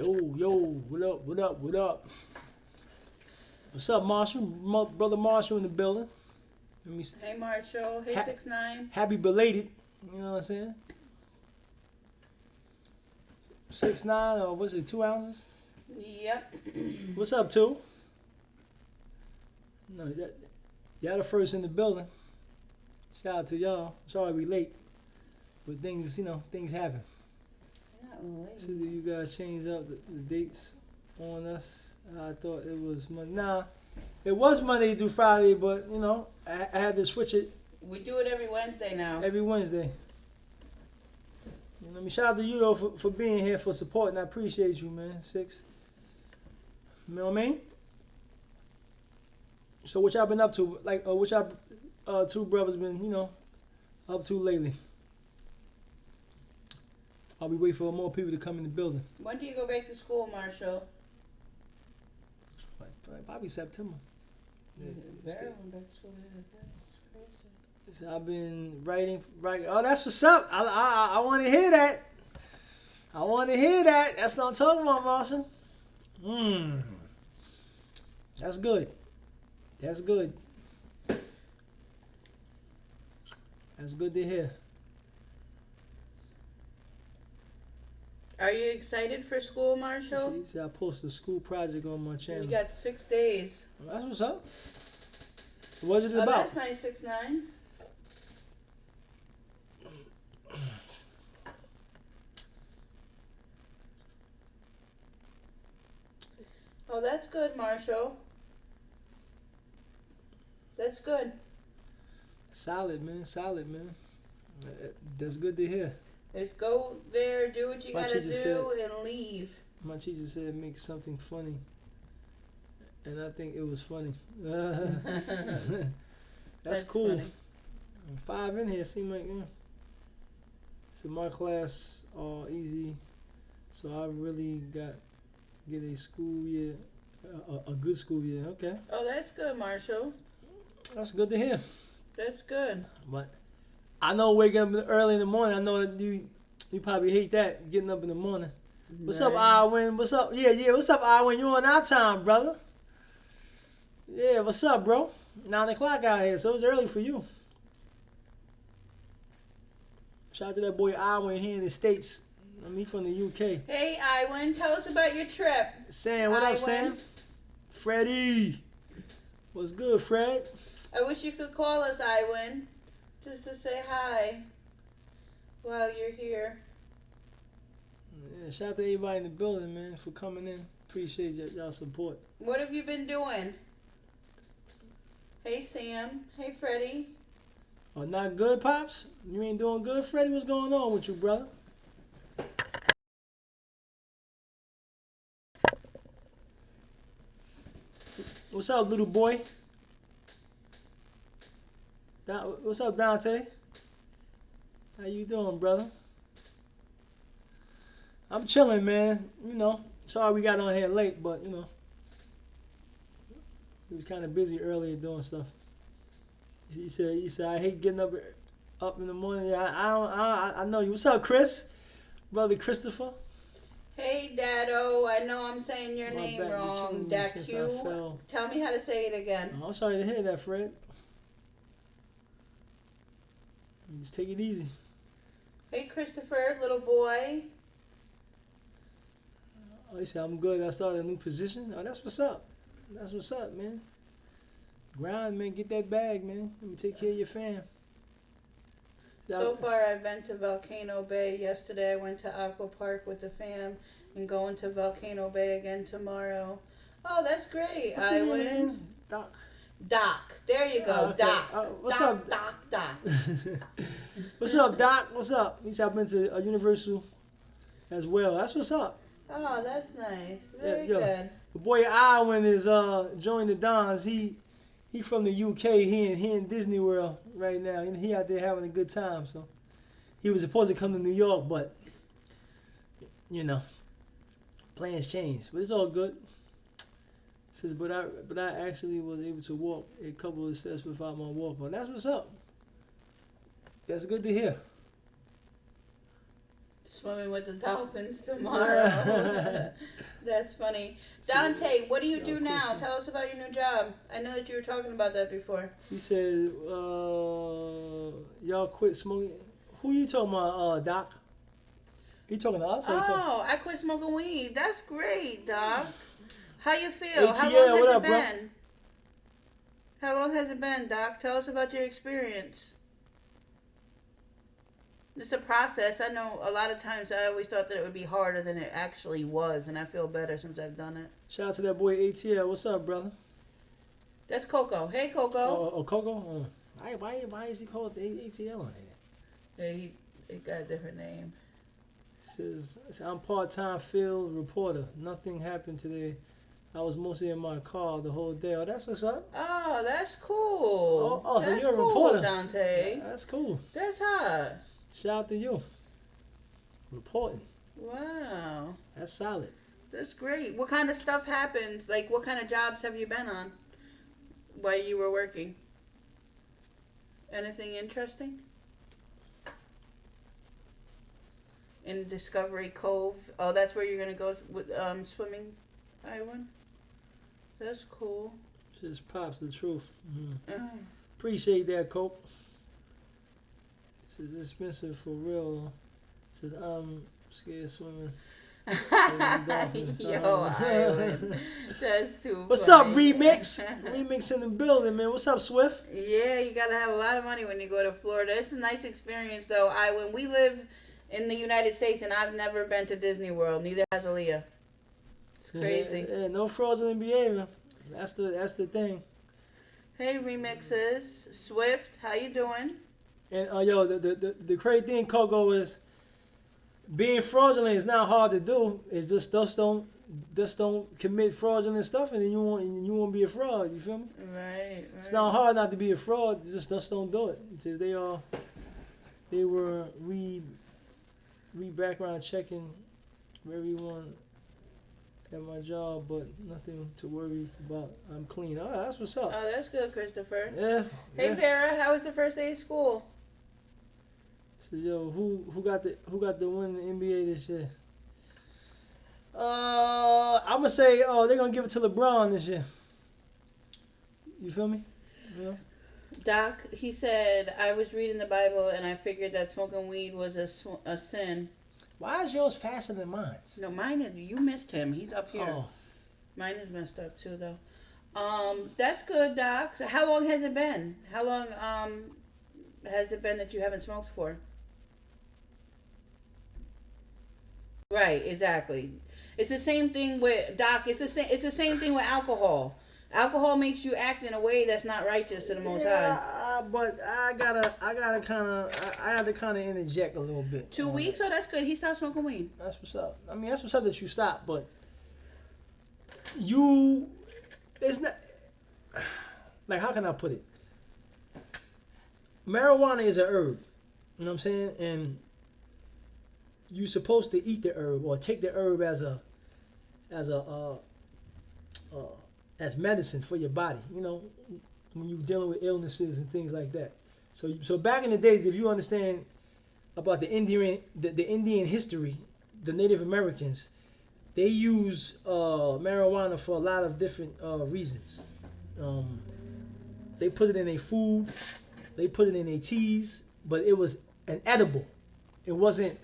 Yo, what up, what up, what up? What's up, Marshall? Brother Marshall in the building. Let me Hey, Marshall. Hey, 6ix9ine. Happy belated. You know what I'm saying? 6ix9ine, or what's it, 2 ounces? Yep. What's up, 2? No, y'all the first in the building. Shout out to y'all. Sorry we late. But things, things happen. Not So you guys changed up the dates on us. I thought it was Monday. Nah, it was Monday through Friday, but I had to switch it. We do it every Wednesday now. Every Wednesday. Shout out to you though for being here, for supporting. I appreciate you, man. 6. You know what I mean? So what y'all been up to? Like, what y'all 2 brothers been, up to lately? I'll be waiting for more people to come in the building. When do you go back to school, Marshall? Probably September. Back to school. So I've been writing. Oh, that's what's up. I want to hear that. I want to hear that. That's what I'm talking about, Marshall. That's good. That's good. That's good to hear. Are you excited for school, Marshall? See, I posted a school project on my channel. You got 6 days. That's what's up. What's it Oh, about? that's nice, 6ix9ine. Oh, that's good, Marshall. That's good. Solid, man. Solid, man. That's good to hear. Just go there, do what you gotta do, and leave. My teacher said make something funny. And I think it was funny. That's cool. Funny. 5 in here seem like, So my class all easy. So I really get a school year, a good school year. Okay. Oh, that's good, Marshall. That's good to hear. That's good. But I know waking up early in the morning. I know that you probably hate that, getting up in the morning. What's up, Iwin? What's up? Yeah. What's up, Iwin? You on our time, brother? Yeah, what's up, bro? 9 o'clock out here, so it's early for you. Shout out to that boy Iwin here in the States. He from the UK. Hey, Iwin, tell us about your trip. Sam, what up, Sam? Freddie. What's good, Fred? I wish you could call us, Iwin, just to say hi while you're here. Yeah, shout out to everybody in the building, man, for coming in. Appreciate y'all support. What have you been doing? Hey, Sam. Hey, Freddie. Oh, not good, Pops? You ain't doing good, Freddie? What's going on with you, brother? What's up, little boy? What's up, Dante? How you doing, brother? I'm chilling, man. Sorry we got on here late, but we was kind of busy earlier doing stuff. He said I hate getting up in the morning. Yeah, I know you. What's up, Chris? Brother Christopher. Hey, Dado. I know I'm saying your name back, wrong. Dacu. Tell me how to say it again. Oh, I'm sorry to hear that, Fred. Just take it easy. Hey, Christopher, little boy. Oh, he said I'm good. I started a new position. Oh, that's what's up. That's what's up, man. Grind, man. Get that bag, man. Let me take care of your fam. So far, I've been to Volcano Bay. Yesterday, I went to Aqua Park with the fam and going to Volcano Bay again tomorrow. Oh, that's great. I win. Doc. Doc. There you go. Okay. Doc. What's Doc, up, Doc? What's up, Doc? What's up? He said I've been to Universal as well. That's what's up. Oh, that's nice. Very good. The boy Iwin is joining the Dons. He from the UK. He in Disney World right now. He out there having a good time. So he was supposed to come to New York, but plans changed. But it's all good. Says, but I actually was able to walk a couple of steps without my walker. That's what's up. That's good to hear. swimming with the dolphins tomorrow. That's funny. Dante, what do you do now? Tell us about your new job. I know that you were talking about that before. He said, y'all quit smoking. Who you talking about, Doc? You talking to us? Oh, I quit smoking weed. That's great, Doc. How you feel? ATL, How long has what it up, been? bro? How long has it been, Doc? Tell us about your experience. It's a process. I know a lot of times I always thought that it would be harder than it actually was, and I feel better since I've done it. Shout out to that boy ATL. What's up, brother? That's Coco. Hey, Coco. Oh, Coco? Why is he called the ATL on here? Yeah, he got a different name. Says, I'm part-time field reporter. Nothing happened today. I was mostly in my car the whole day. Oh, that's what's up. Oh, that's cool. Oh, so that's you're a cool, reporter. Dante. Yeah, that's cool. That's hot. Shout out to you. Reporting. Wow. That's solid. That's great. What kind of stuff happens? Like, what kind of jobs have you been on while you were working? Anything interesting? In Discovery Cove. Oh, that's where you're going to go with swimming, Iwan? That's cool. Just pops the truth. Appreciate that, Cope. This is expensive for real. Says I'm scared swimming. Yo, Iwan. That's too What's funny. up, Remix? Remix in the building, man. What's up, Swift? Yeah, you got to have a lot of money when you go to Florida. It's a nice experience, though. When we live in the United States, and I've never been to Disney World. Neither has Aaliyah. It's crazy. Yeah, no fraudulent behavior. That's the thing. Hey, Remixes. Swift, how you doing? And yo, the crazy thing, Coco, is being fraudulent is not hard to do. It's just don't commit fraudulent stuff, and then you won't be a fraud. You feel me? Right. It's not hard not to be a fraud. It's just don't do it. Since they were background checking everyone at my job, but nothing to worry about. I'm clean. Oh, that's what's up. Oh, that's good, Christopher. Yeah. Hey, yeah. Vera, how was the first day of school? So yo, who got the win in the NBA this year? I'm gonna say they're gonna give it to LeBron this year. You feel me? Yeah. Doc, he said, I was reading the Bible and I figured that smoking weed was a sin. Why is yours faster than mine? No, mine is, you missed him. He's up here. Oh. Mine is messed up too, though. That's good, Doc. So how long has it been? How long has it been that you haven't smoked for? Right, exactly. It's the same thing with Doc. It's the same thing with alcohol. Alcohol makes you act in a way that's not righteous to the Most High. But I gotta kind of interject a little bit. 2 weeks? Oh, that's good. He stopped smoking weed. That's what's up. I mean, that's what's up that you stopped, but it's not. Like, how can I put it? Marijuana is a herb. You know what I'm saying? And you're supposed to eat the herb or take the herb as medicine for your body, you know, when you're dealing with illnesses and things like that. So back in the days, if you understand about the Indian history, the Native Americans, they use marijuana for a lot of different reasons. They put it in their food, they put it in their teas, but it was an edible. It wasn't,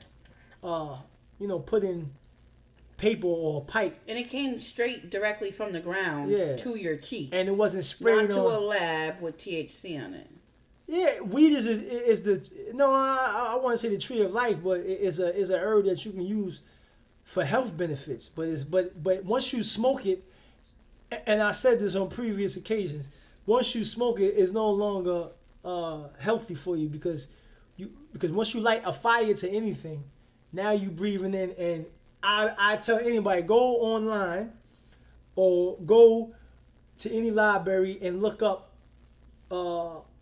put in paper or a pipe. And it came straight directly from the ground to your teeth. And it wasn't sprayed not to a lab with THC on it. Yeah, weed is I want to say the tree of life, but it's a herb that you can use for health benefits. But once you smoke it, and I said this on previous occasions, once you smoke it, it's no longer healthy for you because once you light a fire to anything, now you breathing in. And I tell anybody, go online or go to any library and look up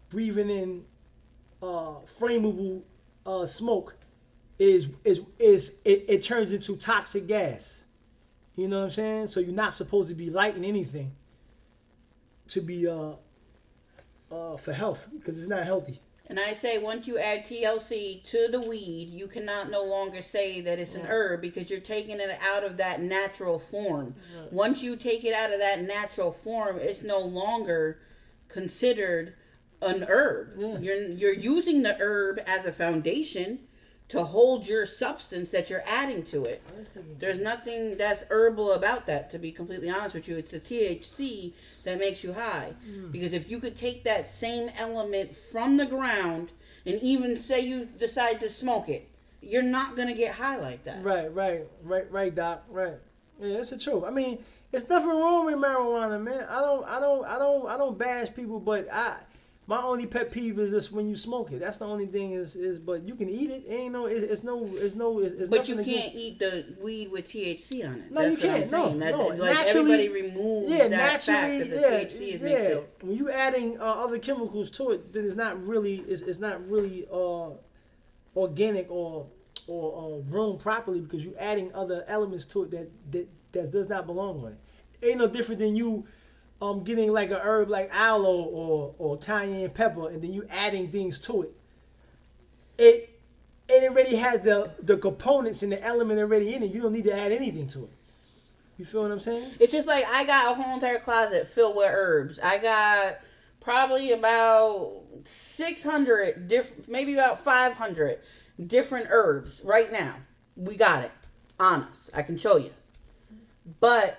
breathing in flammable smoke. It turns into toxic gas. You know what I'm saying? So you're not supposed to be lighting anything to be for health because it's not healthy. And I say once you add TLC to the weed, you cannot no longer say that it's an herb because you're taking it out of that natural form. Right. Once you take it out of that natural form, it's no longer considered an herb. Yeah. You're using the herb as a foundation to hold your substance that you're adding to it. There's nothing that's herbal about that, to be completely honest with you. It's the THC that makes you high. Because if you could take that same element from the ground and even say you decide to smoke it, you're not going to get high like that. Right, Doc. Right. Yeah, that's the truth. I mean, it's nothing wrong with marijuana, man. I don't bash people, but my only pet peeve is just when you smoke it. That's the only thing is but you can eat it. It's but you can't eat the weed with THC on it. No, that's you can't. No. Like naturally, everybody removes that fact that the THC is mixed in. When you adding other chemicals to it, then it's not really organic or grown properly because you're adding other elements to it that does not belong on it. Ain't no different than you getting like a herb like aloe or cayenne pepper, and then you adding things to it. It already has the components and the element already in it. You don't need to add anything to it. You feel what I'm saying? It's just like I got a whole entire closet filled with herbs. I got probably about 600 maybe about 500 different herbs right now. We got it on us. I can show you. But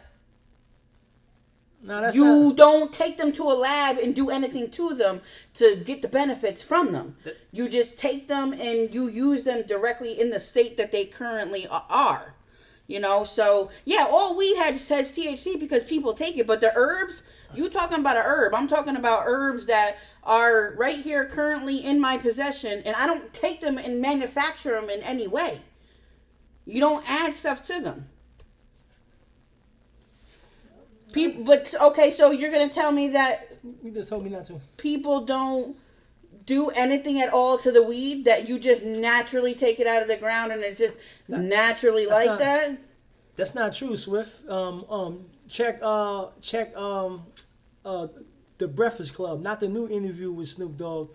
you don't take them to a lab and do anything to them to get the benefits from them. You just take them and you use them directly in the state that they currently are. You know, so yeah, all weed says THC because people take it. But the herbs, you talking about a herb. I'm talking about herbs that are right here currently in my possession, and I don't take them and manufacture them in any way. You don't add stuff to them. People, but okay, so you're gonna tell me that you just told me not to. People don't do anything at all to the weed, that you just naturally take it out of the ground and it's just naturally like that? That's not true, Swift. Check the Breakfast Club, not the new interview with Snoop Dogg,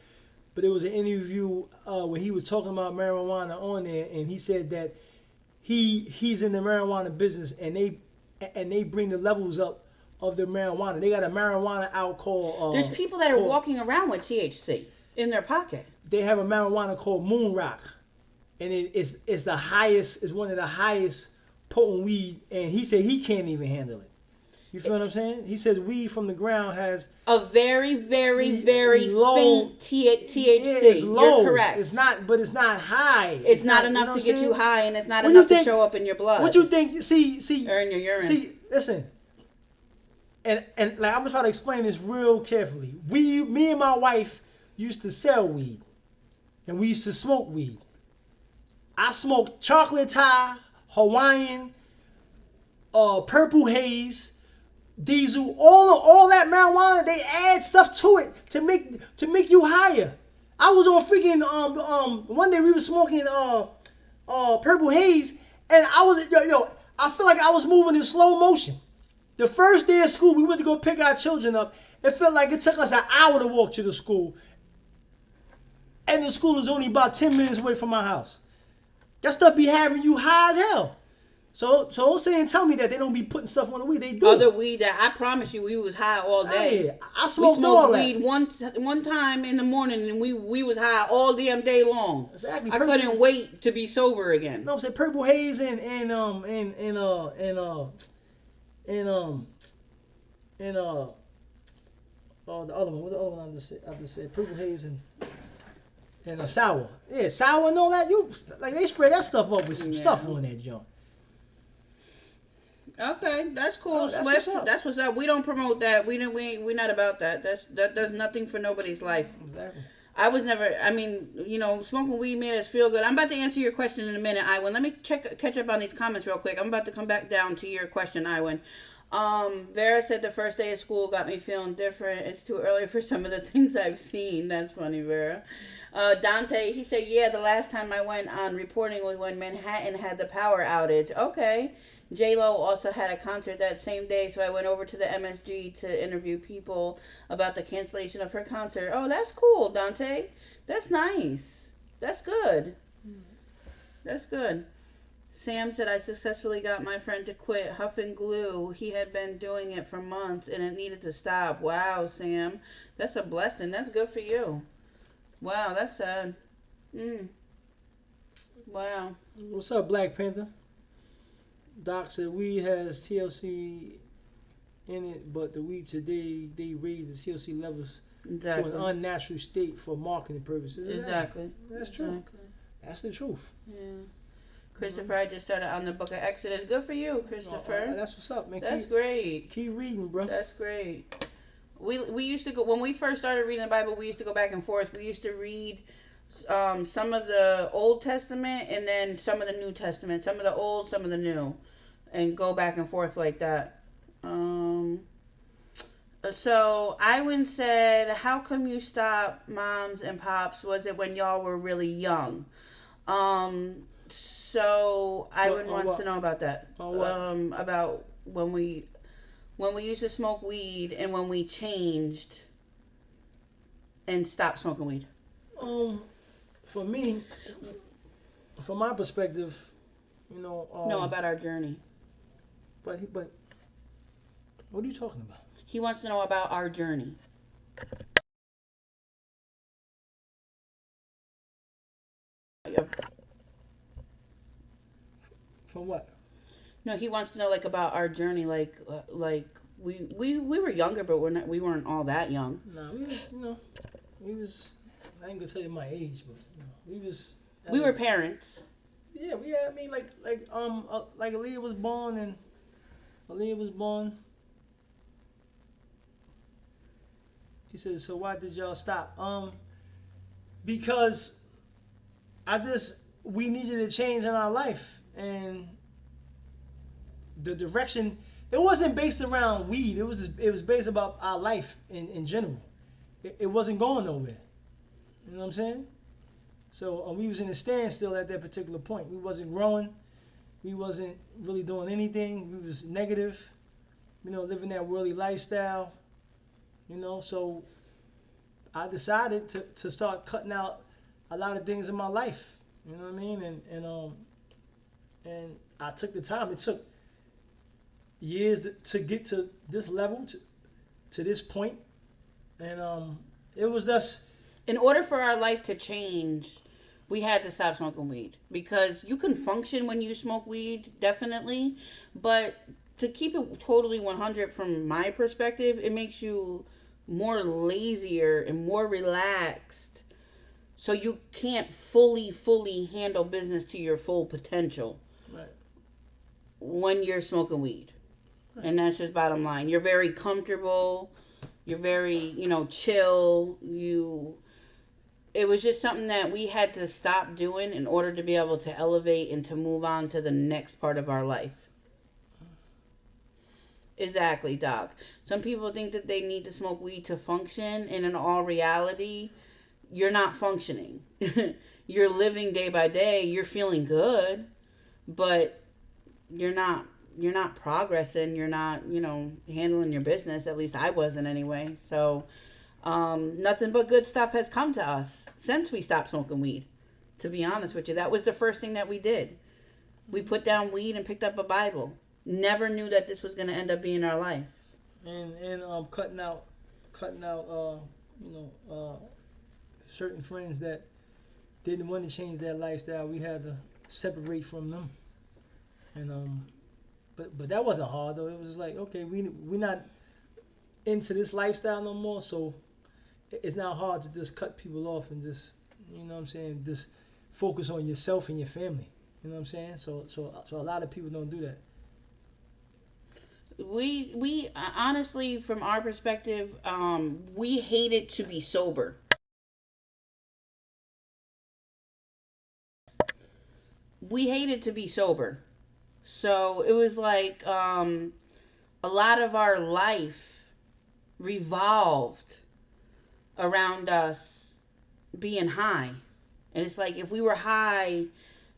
but it was an interview where he was talking about marijuana on there, and he said that he's in the marijuana business, and they bring the levels up of their marijuana. They got a marijuana out called... There's people that are walking around with THC in their pocket. They have a marijuana called Moon Rock, and it's the highest, it's one of the highest potent weed, and he said he can't even handle it. You feel what I'm saying? He says weed from the ground has a very, very, very low faint THC. Yeah, it's low. You're correct. It's not, but it's not high. It's not enough to get you high, and it's not enough to show up in your blood. What you think? See, or in your urine. See, listen. And like I'm gonna try to explain this real carefully. Me and my wife used to sell weed, and we used to smoke weed. I smoked chocolate Thai, Hawaiian, purple haze, diesel, all that marijuana. They add stuff to it to make you higher. I was on freaking one day we were smoking purple haze, and I was I feel like I was moving in slow motion. The first day of school, we went to go pick our children up. It felt like it took us an hour to walk to the school, and the school is only about 10 minutes away from my house. That stuff be having you high as hell. So don't say and tell me that they don't be putting stuff on the weed. They do. Other weed that I promise you, we was high all day. Hey, I smoked all weed one time in the morning, and we was high all damn day long. Exactly. I couldn't wait to be sober again. No, I'm saying purple haze and the other one. What's the other one I just said? Purple haze and sour. Yeah, sour and all that. They spray that stuff up with some stuff on that joint. Okay, that's cool. That's what's up. We don't promote that. We're not about that. That does nothing for nobody's life. Exactly. I was never. I mean, smoking weed made us feel good. I'm about to answer your question in a minute, Iwan. Let me catch up on these comments real quick. I'm about to come back down to your question, Iwan. Vera said the first day of school got me feeling different. It's too early for some of the things I've seen. That's funny, Vera. Dante, he said, yeah, the last time I went on reporting was when Manhattan had the power outage. Okay. J-Lo also had a concert that same day, so I went over to the MSG to interview people about the cancellation of her concert. Oh, that's cool, Dante. That's nice. That's good. That's good. Sam said, I successfully got my friend to quit huffing glue. He had been doing it for months and it needed to stop. Wow, Sam. That's a blessing. That's good for you. Wow, that's sad. Wow. What's up, Black Panther? Doc said weed has TLC in it, but the weed today, they raise the TLC levels to an unnatural state for marketing purposes. Exactly. That's true. Exactly. That's the truth. Yeah. Christopher, I just started on the book of Exodus. Good for you, Christopher. That's what's up, man. That's great. Keep reading, bro. That's great. We used to go, when we first started reading the Bible, we used to go back and forth. We used to read some of the Old Testament and then some of the New Testament. Some of the Old, some of the New. And go back and forth like that. So Iwan said, how come you stopped Moms and Pops? Was it when y'all were really young? So Iwan wants to know about that. About when we used to smoke weed and when we changed and stopped smoking weed. For me, from my perspective, no, about our journey. But what are you talking about? He wants to know about our journey. From what? No, he wants to know about our journey, we were younger, but we weren't all that young. No, we was. I ain't gonna tell you my age, but we was. We were parents. Yeah, we had. I mean, like Aaliyah was born. He said, so why did y'all stop? Because we needed a change in our life. And the direction, it wasn't based around weed. It was based about our life in general. It wasn't going nowhere. You know what I'm saying? So we was in a standstill at that particular point. We wasn't growing. We wasn't really doing anything. We was negative, living that worldly lifestyle. So I decided to start cutting out a lot of things in my life. You know what I mean? And I took the time. It took years to get to this level, to this point. And it was just... In order for our life to change, we had to stop smoking weed. Because you can function when you smoke weed, definitely. But to keep it totally 100 from my perspective, it makes you more lazier and more relaxed. So you can't fully handle business to your full potential. Right. When you're smoking weed. Right. And that's just bottom line. You're very comfortable. You're very, chill. It was just something that we had to stop doing in order to be able to elevate and to move on to the next part of our life. Exactly, Doc. Some people think that they need to smoke weed to function, and in all reality, you're not functioning. You're living day by day. You're feeling good, but you're not progressing. You're not, handling your business. At least I wasn't anyway. So, nothing but good stuff has come to us since we stopped smoking weed. To be honest with you, that was the first thing that we did. We put down weed and picked up a Bible. Never knew that this was going to end up being our life. And cutting out certain friends that didn't want to change their lifestyle. We had to separate from them. And but that wasn't hard though. It was like, okay, we're not into this lifestyle no more, so it's not hard to just cut people off and just, just focus on yourself and your family. You know what I'm saying? So a lot of people don't do that. We honestly, from our perspective, we hated to be sober. We hated to be sober. So it was like a lot of our life revolved around us being high. And it's like if we were high,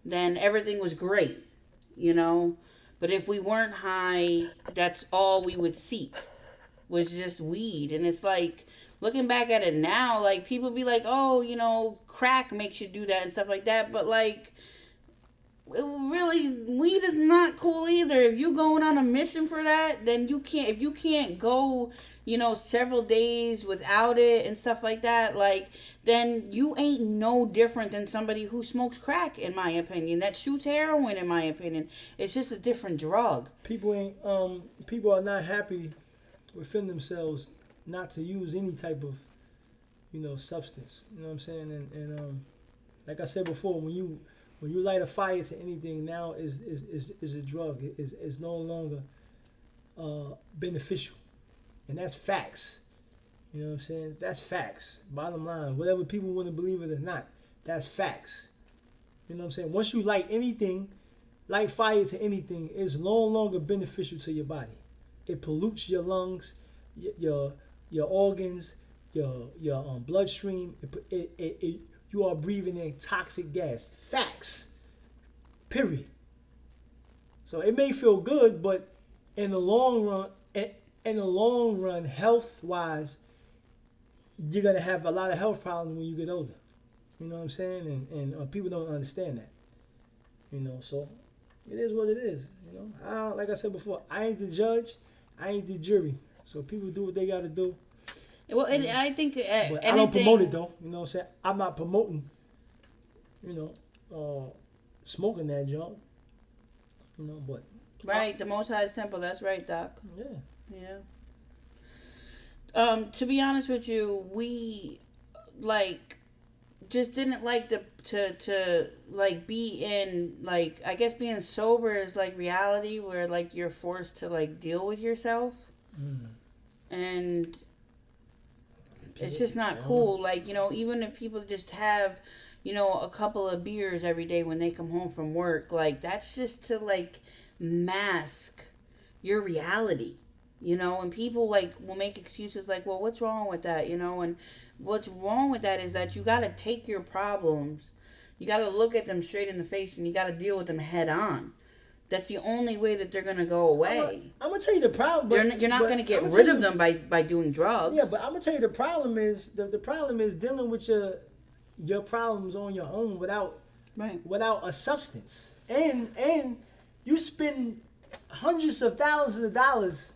then everything was great, But if we weren't high, that's all we would seek was just weed. And it's like looking back at it now, like, people be like, oh, you know, crack makes you do that and stuff like that. But, like, really, weed is not cool either. If you going on a mission for that, then you can't. If you can't go, you know, several days without it and stuff like that, like, then you ain't no different than somebody who smokes crack, in my opinion. That shoots heroin, in my opinion. It's just a different drug. People are not happy within themselves not to use any type of, you know, substance. You know what I'm saying? And like I said before, when you light a fire to anything now is a drug. Is no longer beneficial, and that's facts. You know what I'm saying? That's facts. Bottom line, whatever people want to believe it or not, that's facts. You know what I'm saying? Once you light fire to anything, it's no longer beneficial to your body. It pollutes your lungs, your organs, your bloodstream. You are breathing in toxic gas. Facts. Period. So it may feel good, but in the long run, health-wise, you're gonna have a lot of health problems when you get older. You know what I'm saying? And people don't understand that. You know, so it is what it is. You know, like I said before, I ain't the judge, I ain't the jury. So people do what they got to do. Well, and I think but I don't promote it though. You know what I'm saying? I'm not promoting, you know, smoking that junk. You know, but right, the Most High's temple. That's right, Doc. Yeah. To be honest with you, we like just didn't like to like be in, like, I guess being sober is like reality where like you're forced to like deal with yourself, and it's just not cool. Like, you know, even if people just have, you know, a couple of beers every day when they come home from work, like, that's just to like mask your reality, you know. And people like will make excuses like, well, what's wrong with that, you know? And what's wrong with that is that you got to take your problems, you got to look at them straight in the face, and you got to deal with them head on. That's the only way that they're going to go away. I'm going to tell you the problem. You're not going to get rid of them by doing drugs. Yeah, but I'm going to tell you the problem is, the problem is dealing with your problems on your own without a substance. And you spend hundreds of thousands of dollars,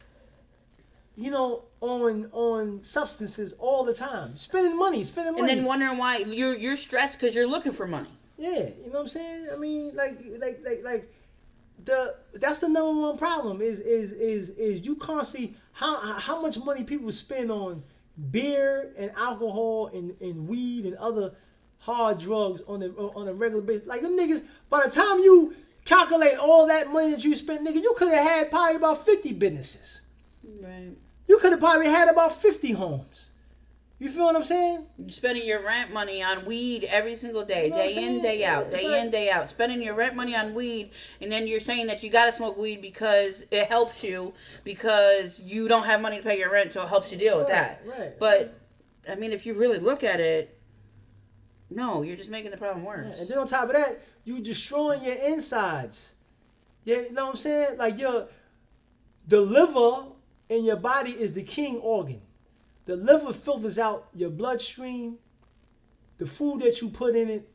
you know, on substances all the time. Spending money. And then wondering why you're stressed because you're looking for money. Yeah, you know what I'm saying? I mean, like that's the number one problem is you constantly how much money people spend on beer and alcohol and weed and other hard drugs on a regular basis. Like, them niggas, by the time you calculate all that money that you spend, nigga, you could have had probably about 50 businesses. Right. You could have probably had about 50 homes. You feel what I'm saying? You're spending your rent money on weed every single day, you know day in, day out, day out. Spending your rent money on weed, and then you're saying that you got to smoke weed because it helps you, because you don't have money to pay your rent, so it helps you deal with that. Right. But, I mean, if you really look at it, no, you're just making the problem worse. Yeah. And then on top of that, you destroying your insides. Yeah, you know what I'm saying? Like, the liver in your body is the king organ. The liver filters out your bloodstream, the food that you put in it,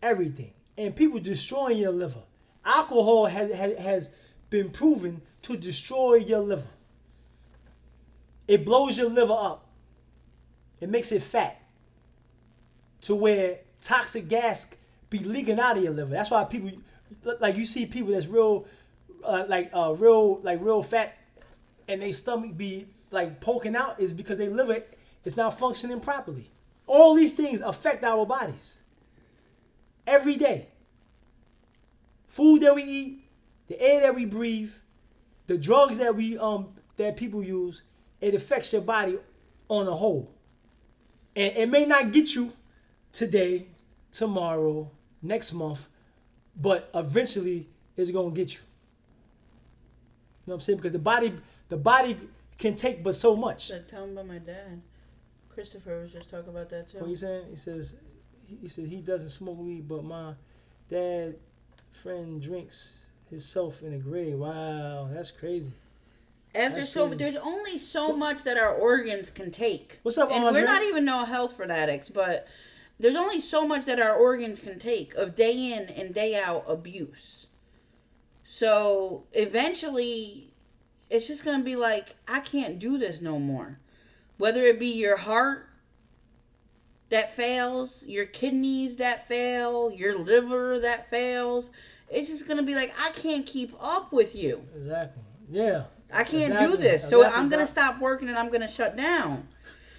everything. And people destroying your liver. Alcohol has been proven to destroy your liver. It blows your liver up. It makes it fat. To where toxic gas be leaking out of your liver. That's why people, like, you see people that's real fat, and their stomach be like poking out, is because their liver is not functioning properly. All these things affect our bodies every day. Food that we eat, the air that we breathe, the drugs that that people use, it affects your body on a whole. And it may not get you today, tomorrow, next month, but eventually it's gonna get you. You know what I'm saying? Because the body can take but so much. Tell him about my dad. Christopher was just talking about that too. What you saying? He said he doesn't smoke weed, but my dad friend drinks himself in the grave. Wow, that's crazy. There's only so much that our organs can take. What's up, and Andre? We're not even no health fanatics, but there's only so much that our organs can take of day in and day out abuse. So eventually, it's just gonna be like, I can't do this no more. Whether it be your heart that fails, your kidneys that fail, your liver that fails, it's just gonna be like, I can't keep up with you. Exactly. Yeah. I can't do this. So I'm going to stop working and I'm going to shut down.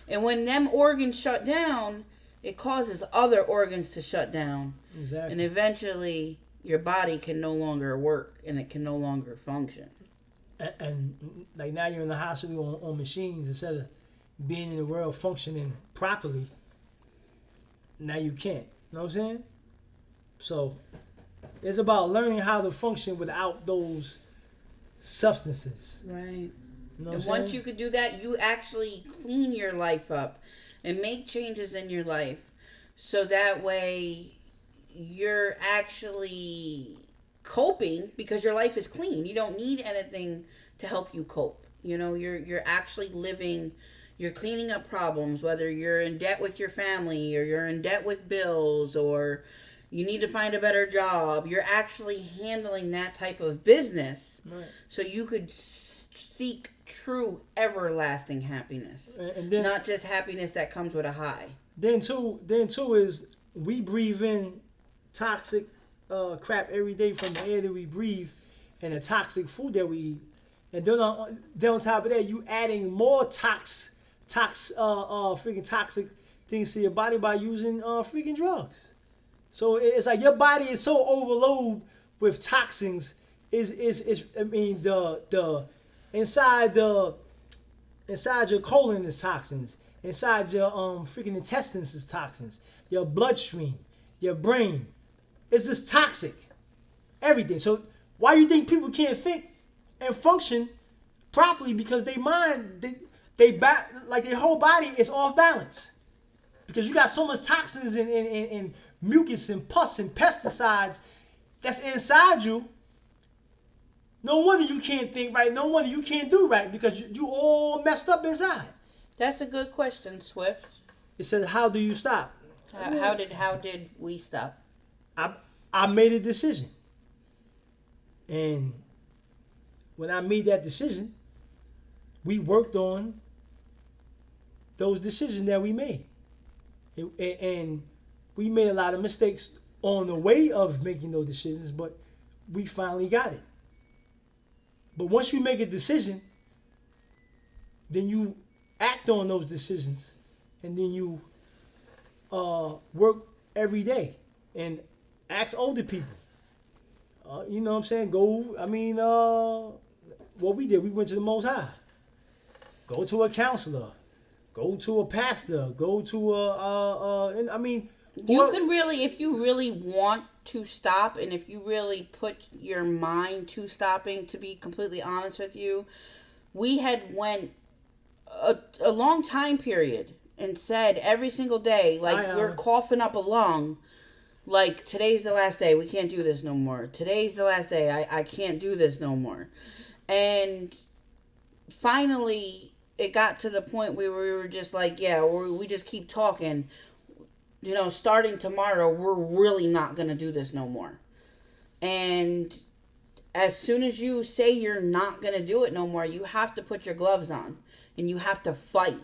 And when them organs shut down, it causes other organs to shut down. Exactly. And eventually, your body can no longer work and it can no longer function. And like now you're in the hospital on machines instead of being in the world functioning properly. Now you can't. You know what I'm saying? So it's about learning how to function without those substances. Right. You know and once you could do that, you actually clean your life up and make changes in your life. So that way you're actually coping because your life is clean. You don't need anything to help you cope. You know, you're actually living, you're cleaning up problems, whether you're in debt with your family or you're in debt with bills or you need to find a better job. You're actually handling that type of business, right, so you could seek true everlasting happiness, and then, not just happiness that comes with a high. Then too is we breathe in toxic crap every day from the air that we breathe and the toxic food that we eat, and then on top of that you adding more freaking toxic things to your body by using freaking drugs. So it's like your body is so overloaded with toxins. I mean the inside your colon is toxins. Inside your freaking intestines is toxins. Your bloodstream, your brain, it's just toxic. Everything. So why do you think people can't think and function properly? Because their mind, like their whole body is off balance. Because you got so much toxins and mucus and pus and pesticides that's inside you. No wonder you can't think right. No wonder you can't do right because you all messed up inside. That's a good question, Swift. It says, how do you stop? How did we stop? I made a decision. And when I made that decision, we worked on those decisions that we made. And we made a lot of mistakes on the way of making those decisions, but we finally got it. But once you make a decision, then you act on those decisions, and then you work every day and ask older people. You know what I'm saying? What we did, we went to the Most High. Go to a counselor. Go to a pastor. Go to you can really, if you really want to stop, and if you really put your mind to stopping, to be completely honest with you, we had went a long time period and said every single day, like we're coughing up a lung, like today's the last day, we can't do this no more. Today's the last day, I can't do this no more. And finally, it got to the point where we were just like, yeah, we just keep talking. You know, starting tomorrow, we're really not going to do this no more. And as soon as you say you're not going to do it no more, you have to put your gloves on. And you have to fight.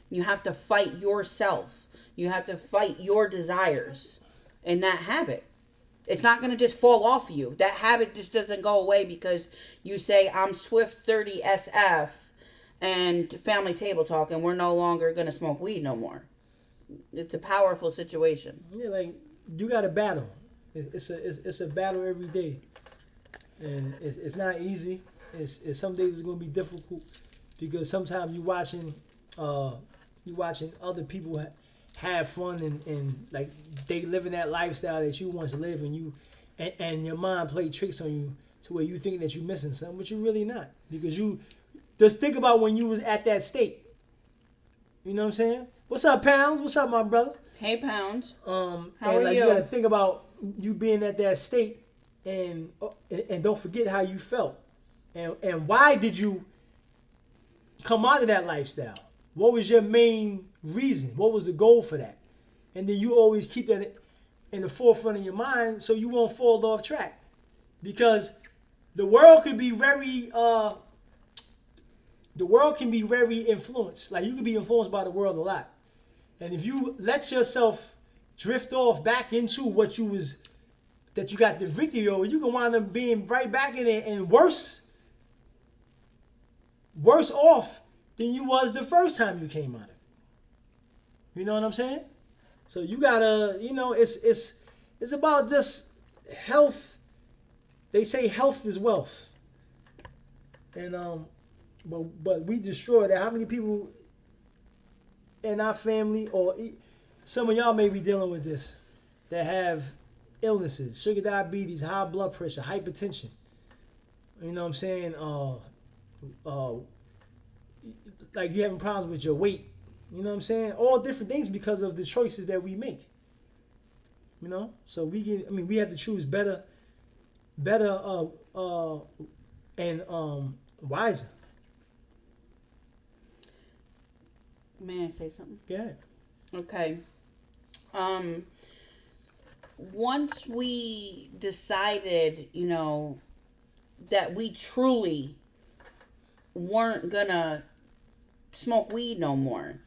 You have to fight yourself. You have to fight your desires and that habit. It's not going to just fall off you. That habit just doesn't go away because you say, I'm Swift 30 SF and family table talk, and we're no longer going to smoke weed no more. It's a powerful situation. Yeah, like you got to battle. It's a battle every day, and it's not easy. It's some days it's going to be difficult because sometimes you watching other people have fun and like they living that lifestyle that you once lived, and your mind play tricks on you to where you think that you're missing something, but you're really not, because you just think about when you was at that state. You know what I'm saying? What's up, Pounds? What's up, my brother? Hey, Pounds. How are you? You gotta think about you being at that state, and don't forget how you felt, and why did you come out of that lifestyle? What was your main reason? What was the goal for that? And then you always keep that in the forefront of your mind so you won't fall off track. Because the world could be very influenced. Like, you could be influenced by the world a lot. And if you let yourself drift off back into what you got the victory over, you can wind up being right back in it and worse off than you was the first time you came out of it. You know what I'm saying? So you gotta, it's about just health. They say health is wealth. And but we destroy that. How many people in our family, or some of y'all may be dealing with this, that have illnesses, sugar diabetes, high blood pressure, hypertension. You know what I'm saying? Like, you having problems with your weight. You know what I'm saying? All different things because of the choices that we make. So we have to choose better and wiser. May I say something? Yeah. Okay. Once we decided, that we truly weren't gonna smoke weed no more,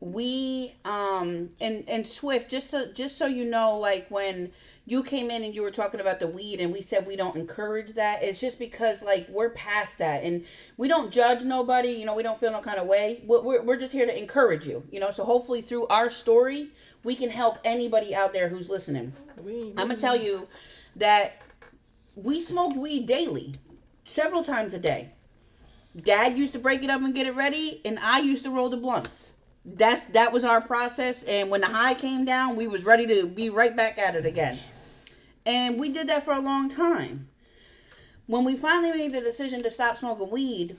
we and Swift, just so you know, like, when you came in and you were talking about the weed and we said we don't encourage that, it's just because, like, we're past that and we don't judge nobody, we don't feel no kind of way. We're just here to encourage you, so hopefully through our story we can help anybody out there who's listening. I'm gonna tell you that we smoked weed daily, several times a day. Dad used to break it up and get it ready, and I used to roll the blunts. That was our process, and when the high came down, we was ready to be right back at it again. And we did that for a long time. When we finally made the decision to stop smoking weed,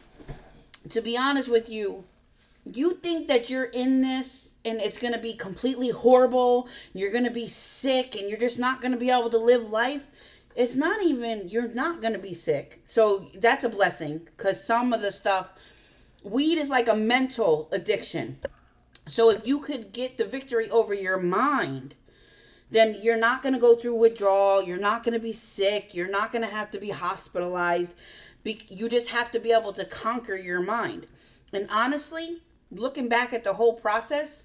to be honest with you, you think that you're in this and it's going to be completely horrible, you're going to be sick, and you're just not going to be able to live life. It's not even, you're not going to be sick. So that's a blessing, because some of the stuff, weed is like a mental addiction. So if you could get the victory over your mind, then you're not going to go through withdrawal. You're not going to be sick. You're not going to have to be hospitalized. You just have to be able to conquer your mind. And honestly, looking back at the whole process,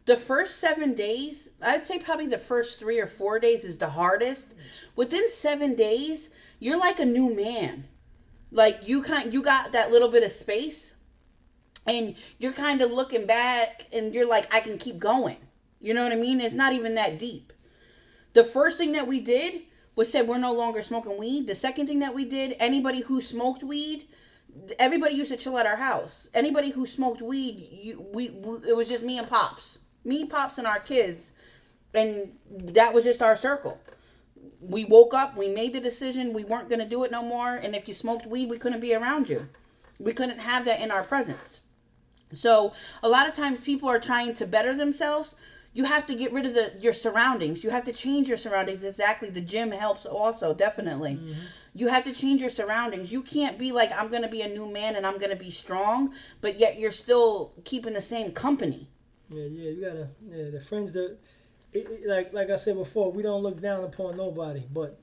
the first 7 days, I'd say probably the first 3 or 4 days is the hardest. Within 7 days, you're like a new man. Like, you got that little bit of space, and you're kind of looking back and you're like, I can keep going. You know what I mean? It's not even that deep. The first thing that we did was said we're no longer smoking weed. The second thing that we did, anybody who smoked weed, everybody used to chill at our house. Anybody who smoked weed, it was just me and Pops. Me, Pops, and our kids. And that was just our circle. We woke up, we made the decision, we weren't going to do it no more. And if you smoked weed, we couldn't be around you. We couldn't have that in our presence. So a lot of times people are trying to better themselves. You have to get rid of your surroundings. You have to change your surroundings. Exactly. The gym helps also, definitely. Mm-hmm. You have to change your surroundings. You can't be like, I'm going to be a new man and I'm going to be strong, but yet you're still keeping the same company. Yeah, you gotta, the friends that, like I said before, we don't look down upon nobody, but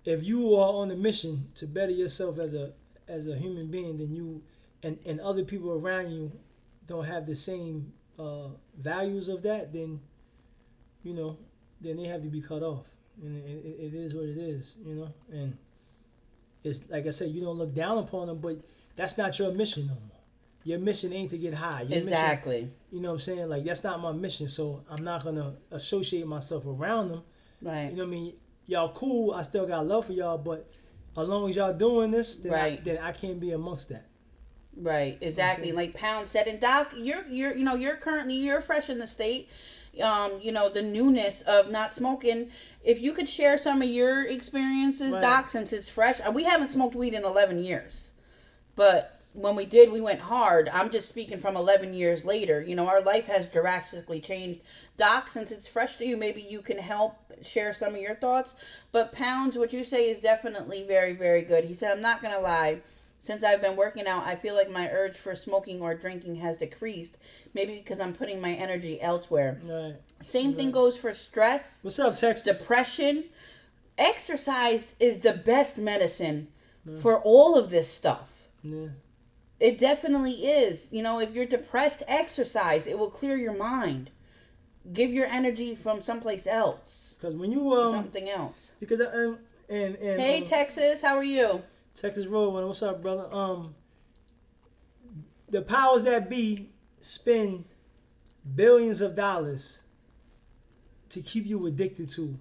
if you are on a mission to better yourself as a human being, then you, and other people around you don't have the same values of that, then then they have to be cut off. And it is what it is, and it's like I said, you don't look down upon them, but that's not your mission no more. Your mission ain't to get high. Your exactly. Mission, you know what I'm saying? Like, that's not my mission, so I'm not gonna associate myself around them. Right. You know what I mean? Y'all cool. I still got love for y'all, but as long as y'all doing this, then right. I can't be amongst that. Right, exactly. Like Pound said, and Doc, you're fresh in the state. The newness of not smoking. If you could share some of your experiences, right. Doc, since it's fresh. We haven't smoked weed in 11 years, but when we did, we went hard. I'm just speaking from 11 years later. Our life has drastically changed. Doc, since it's fresh to you, maybe you can help share some of your thoughts. But Pounds, what you say is definitely very, very good. He said, I'm not going to lie. Since I've been working out, I feel like my urge for smoking or drinking has decreased. Maybe because I'm putting my energy elsewhere. Right. Same thing goes for stress. What's up, Texas? Depression. Exercise is the best medicine for all of this stuff. Yeah. It definitely is. You know, if you're depressed, exercise. It will clear your mind. Give your energy from someplace else. Because when you to something else. Because and hey, Texas, how are you? Texas Road, what's up, brother? The powers that be spend billions of dollars to keep you addicted to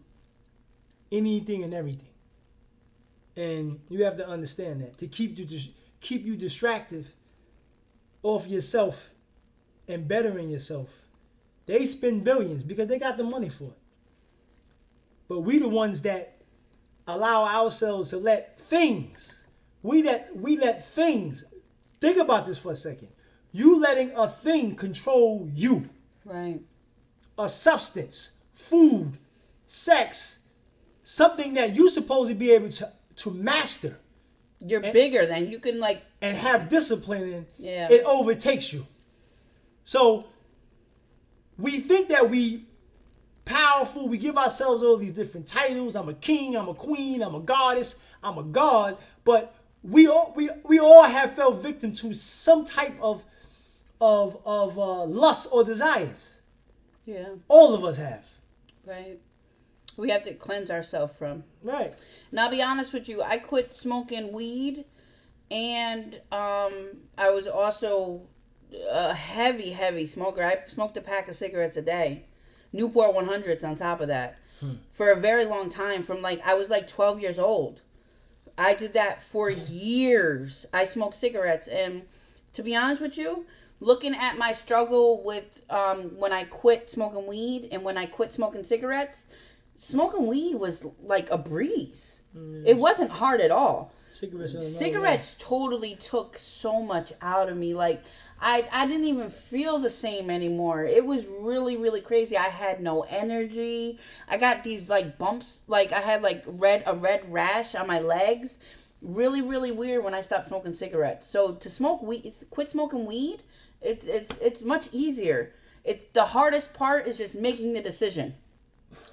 anything and everything, and you have to understand that to keep you distracted off yourself and bettering yourself, they spend billions because they got the money for it. But we the ones that allow ourselves to let things. We let things. Think about this for a second. You letting a thing control you. Right. A substance, food, sex, something that you're supposed to be able to master. You're bigger than you can and have discipline in. Yeah. It overtakes you. So we think that we powerful. We give ourselves all these different titles. I'm a king. I'm a queen. I'm a goddess. I'm a god. But we all have fell victim to some type of lust or desires. Yeah. All of us have. Right. We have to cleanse ourselves from. Right. And I'll be honest with you, I quit smoking weed, and I was also a heavy smoker. I smoked a pack of cigarettes a day. Newport 100s on top of that. For a very long time, from I was 12 years old. I did that for years. I smoked cigarettes, and to be honest with you, looking at my struggle with when I quit smoking weed and when I quit smoking cigarettes, smoking weed was like a breeze. It wasn't hard at all. Cigarettes totally took so much out of me. I didn't even feel the same anymore. It was really, really crazy. I had no energy. I got these bumps. I had a red rash on my legs. Really, really weird when I stopped smoking cigarettes. So to quit smoking weed, it's much easier. The hardest part is just making the decision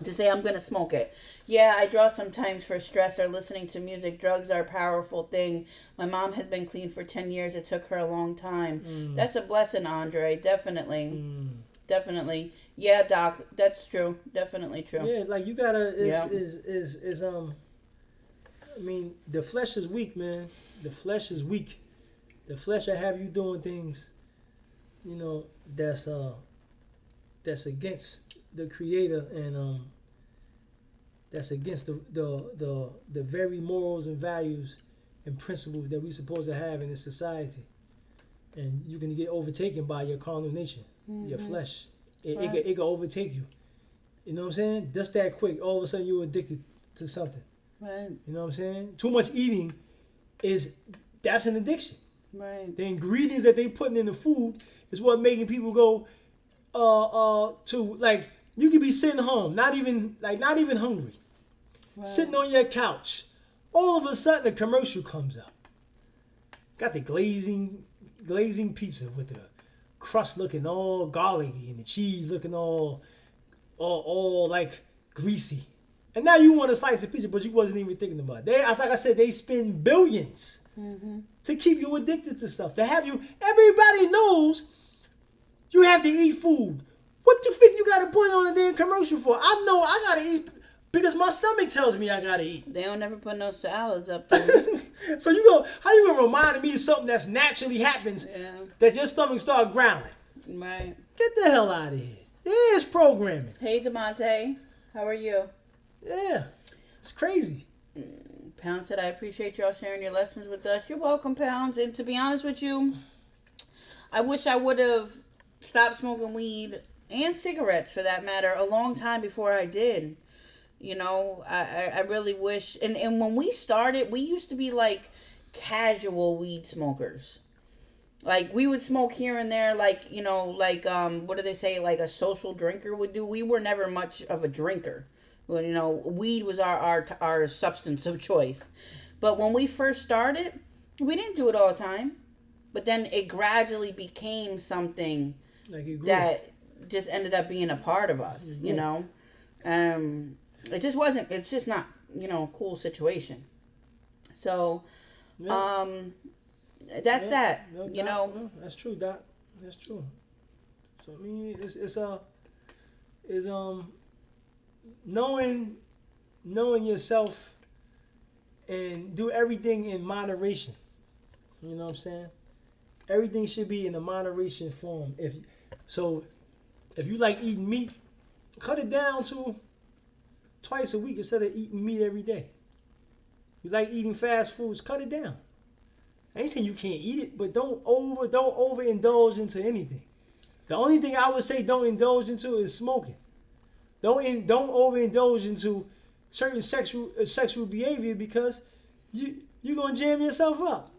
to say I'm going to smoke it. Yeah, I draw sometimes for stress or listening to music. Drugs are a powerful thing. My mom has been clean for 10 years. It took her a long time. That's a blessing, Andre. Definitely. Definitely. Yeah, Doc, that's true. Definitely true. Yeah, you gotta I mean, the flesh is weak, man. The flesh is weak. The flesh will have you doing things, that's against the Creator, and that's against the very morals and values and principles that we're supposed to have in this society. And you can get overtaken by your carnal nature, your flesh. It can overtake you. You know what I'm saying? Just that quick, all of a sudden you're addicted to something. Right. You know what I'm saying? Too much eating that's an addiction. Right. The ingredients that they putting in the food is what making people go to you could be sitting home, not even hungry. Right. Sitting on your couch. All of a sudden a commercial comes up. Got the glazing pizza with the crust looking all garlicky and the cheese looking all greasy. And now you want a slice of pizza, but you wasn't even thinking about it. Like I said, they spend billions to keep you addicted to stuff. To have you, everybody knows you have to eat food. What you think you got to put on a damn commercial for? I know I got to eat because my stomach tells me I got to eat. They don't ever put no salads up there. So how you going to remind me of something that's naturally happens that your stomach start growling? Right. Get the hell out of here. Yeah, it's programming. Hey, DeMonte. How are you? Yeah, it's crazy. Pound said, I appreciate y'all sharing your lessons with us. You're welcome, Pounds. And to be honest with you, I wish I would have stopped smoking weed and cigarettes, for that matter, a long time before I did. I really wish. And when we started, we used to be casual weed smokers. We would smoke here and there, what do they say, a social drinker would do. We were never much of a drinker. Well, weed was our substance of choice. But when we first started, We didn't do it all the time, but then it gradually became something Like it grew. that just ended up being a part of us, you know. It just wasn't. It's just not, a cool situation. So, Yeah. that's that. No, Doc, no, that's true, Doc. That's true. So I mean, it's knowing yourself and do everything in moderation. You know what I'm saying? Everything should be in a moderation form. If you like eating meat, cut it down to twice a week instead of eating meat every day. You like eating fast foods, cut it down. I ain't saying you can't eat it, but don't overindulge into anything. The only thing I would say don't indulge into is smoking. Don't overindulge into certain sexual behavior because you're gonna jam yourself up.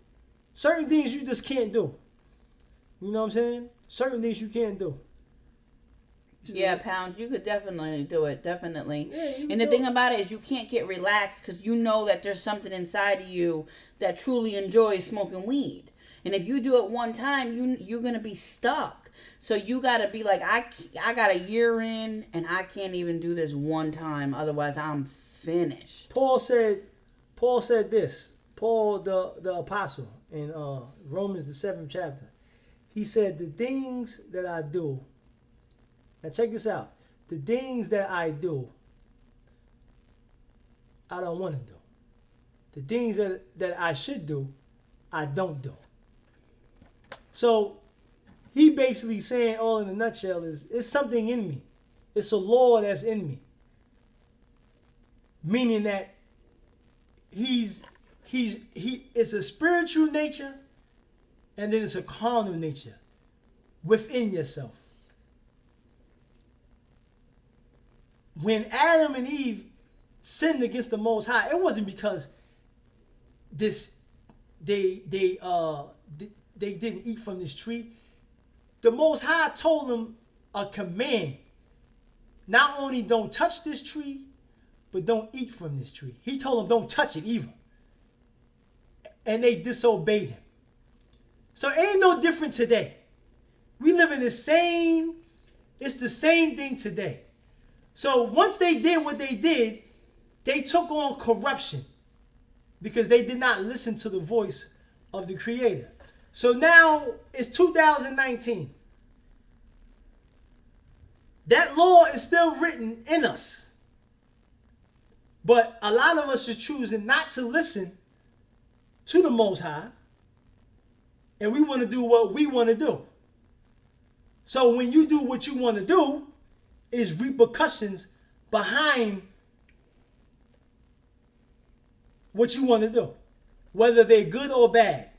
Certain things you just can't do. You know what I'm saying? Certain things you can't do. Yeah, Pound, you could definitely do it, definitely. Yeah, and the thing about it is you can't get relaxed because you know that there's something inside of you that truly enjoys smoking weed. And if you do it one time, you're going to be stuck. So you got to be like, I got a year in and I can't even do this one time. Otherwise, I'm finished. Paul said this. Paul, the apostle, in Romans, the 7th chapter. He said, the things that I do. Now check this out. The things that I do, I don't want to do. The things that I should do, I don't do. So he basically saying, all in a nutshell, is it's something in me. It's a law that's in me. Meaning that it's a spiritual nature and then it's a carnal nature within yourself. When Adam and Eve sinned against the Most High, it wasn't because they didn't eat from this tree. The Most High told them a command. Not only don't touch this tree, but don't eat from this tree. He told them don't touch it either. And they disobeyed him. So it ain't no different today. We live in it's the same thing today. So once they did what they did, they took on corruption because they did not listen to the voice of the Creator. So now it's 2019. That law is still written in us. But a lot of us are choosing not to listen to the Most High. And we want to do what we want to do. So when you do what you want to do, is repercussions behind what you want to do. Whether they're good or bad.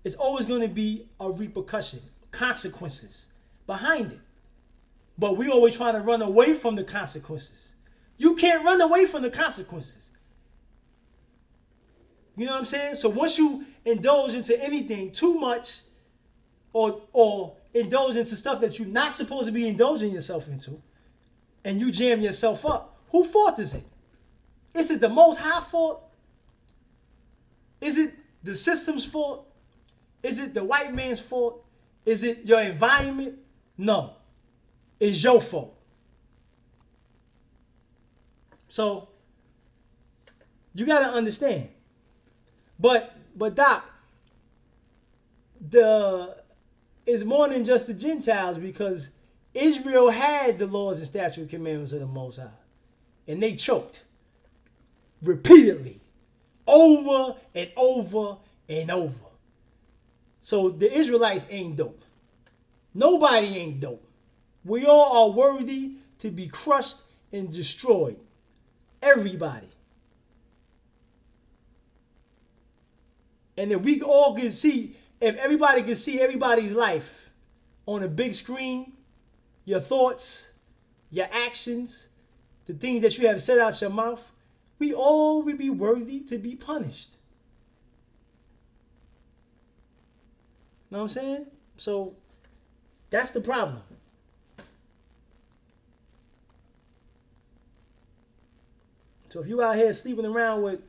It's always going to be a repercussion, consequences behind it. But we always try to run away from the consequences. You can't run away from the consequences. You know what I'm saying? So once you indulge into anything too much or indulge into stuff that you're not supposed to be indulging yourself into, and you jam yourself up, whose fault is it? Is it the Most High fault? Is it the system's fault? Is it the white man's fault? Is it your environment? No. It's your fault. So, you got to understand. But Doc, it's more than just the Gentiles because Israel had the laws and statutes and commandments of the Most High. And they choked. Repeatedly. Over and over and over. So the Israelites ain't dope. Nobody ain't dope. We all are worthy to be crushed and destroyed. Everybody. And if we all could see, if everybody could see everybody's life on a big screen, your thoughts, your actions, the things that you have said out your mouth, we all would be worthy to be punished. Know what I'm saying? So that's the problem. So if you out here sleeping around with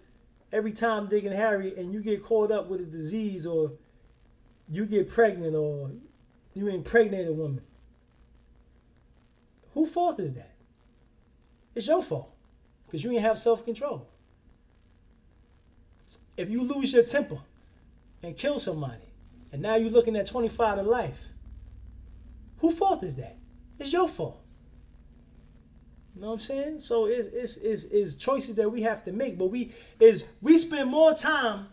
every time, Dick and Harry, and you get caught up with a disease, or you get pregnant, or you impregnate a woman, whose fault is that? It's your fault, because you ain't have self-control. If you lose your temper and kill somebody, and now you're looking at 25 to life, whose fault is that? It's your fault. You know what I'm saying? So it's choices that we have to make, but we spend more time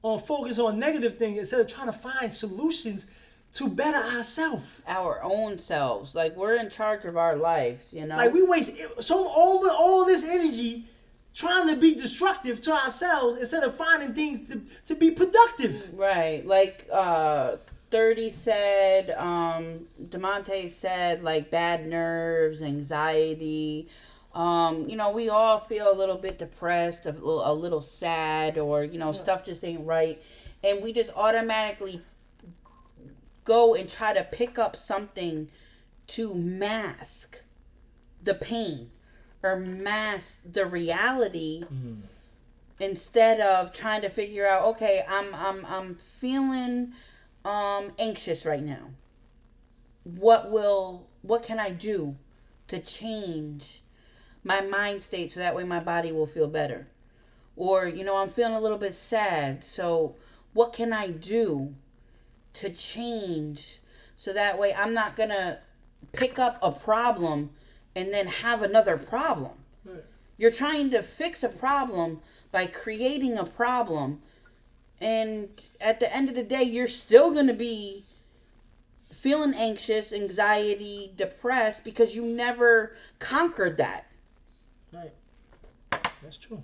on focus on negative things instead of trying to find solutions to better ourselves. Our own selves. Like, we're in charge of our lives, you know? Like, we waste all this energy trying to be destructive to ourselves instead of finding things to be productive. Right. Like, 30 said, DeMonte said, like, bad nerves, anxiety. You know, we all feel a little bit depressed, a little sad, or, you know, stuff just ain't right. And we just automatically go and try to pick up something to mask the pain or mask the reality, instead of trying to figure out, okay, I'm feeling anxious right now. What can I do to change my mind state so that way my body will feel better? Or, you know, I'm feeling a little bit sad, so what can I do to change so that way I'm not gonna pick up a problem and then have another problem? Right. You're trying to fix a problem by creating a problem, and at the end of the day, you're still gonna be feeling anxious, anxiety, depressed, because you never conquered that. Right. That's true.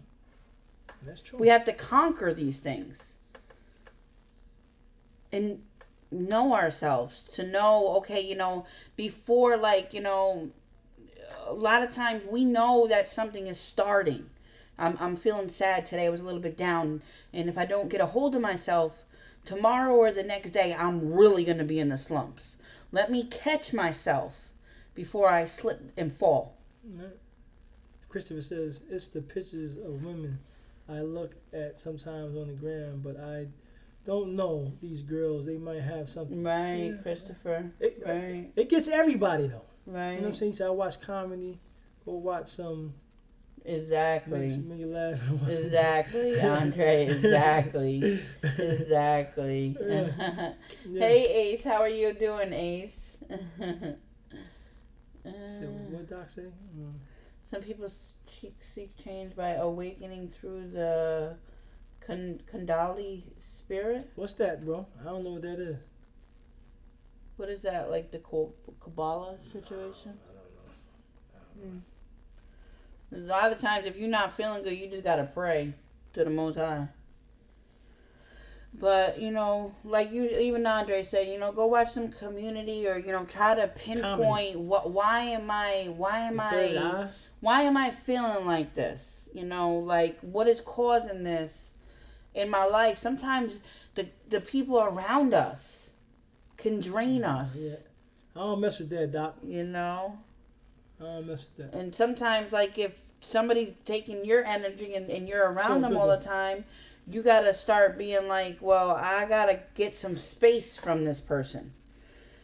That's true. We have to conquer these things and know ourselves, to know, okay, you know, before, like, you know, a lot of times we know that something is starting. I'm feeling sad today. I was a little bit down, and if I don't get a hold of myself tomorrow or the next day, I'm really going to be in the slumps. Let me catch myself before I slip and fall. Right. Christopher says, it's the pictures of women I look at sometimes on the gram, but I don't know these girls. They might have something. Right, yeah. Christopher. It gets everybody, though. Right. You know what I'm saying? So I watch comedy. Go watch some. Exactly. Makes me laugh. Exactly, Andre. Exactly. Exactly. Yeah. Hey, Ace. How are you doing, Ace? So what Doc say? Some people seek change by awakening through the Kundalini spirit. What's that, bro? I don't know what that is. What is that? Like the Kabbalah situation? I don't know. A lot of times, if you're not feeling good, you just gotta pray to the Most High. But, you know, like you, even Andre said, you know, go watch some Community, or, you know, try to pinpoint why am I feeling like this? You know, like, what is causing this in my life? Sometimes the people around us can drain us. Yeah. I don't mess with that, Doc. You know? I don't mess with that. And sometimes, like, if somebody's taking your energy and you're around them all the time, you gotta start being like, well, I gotta get some space from this person.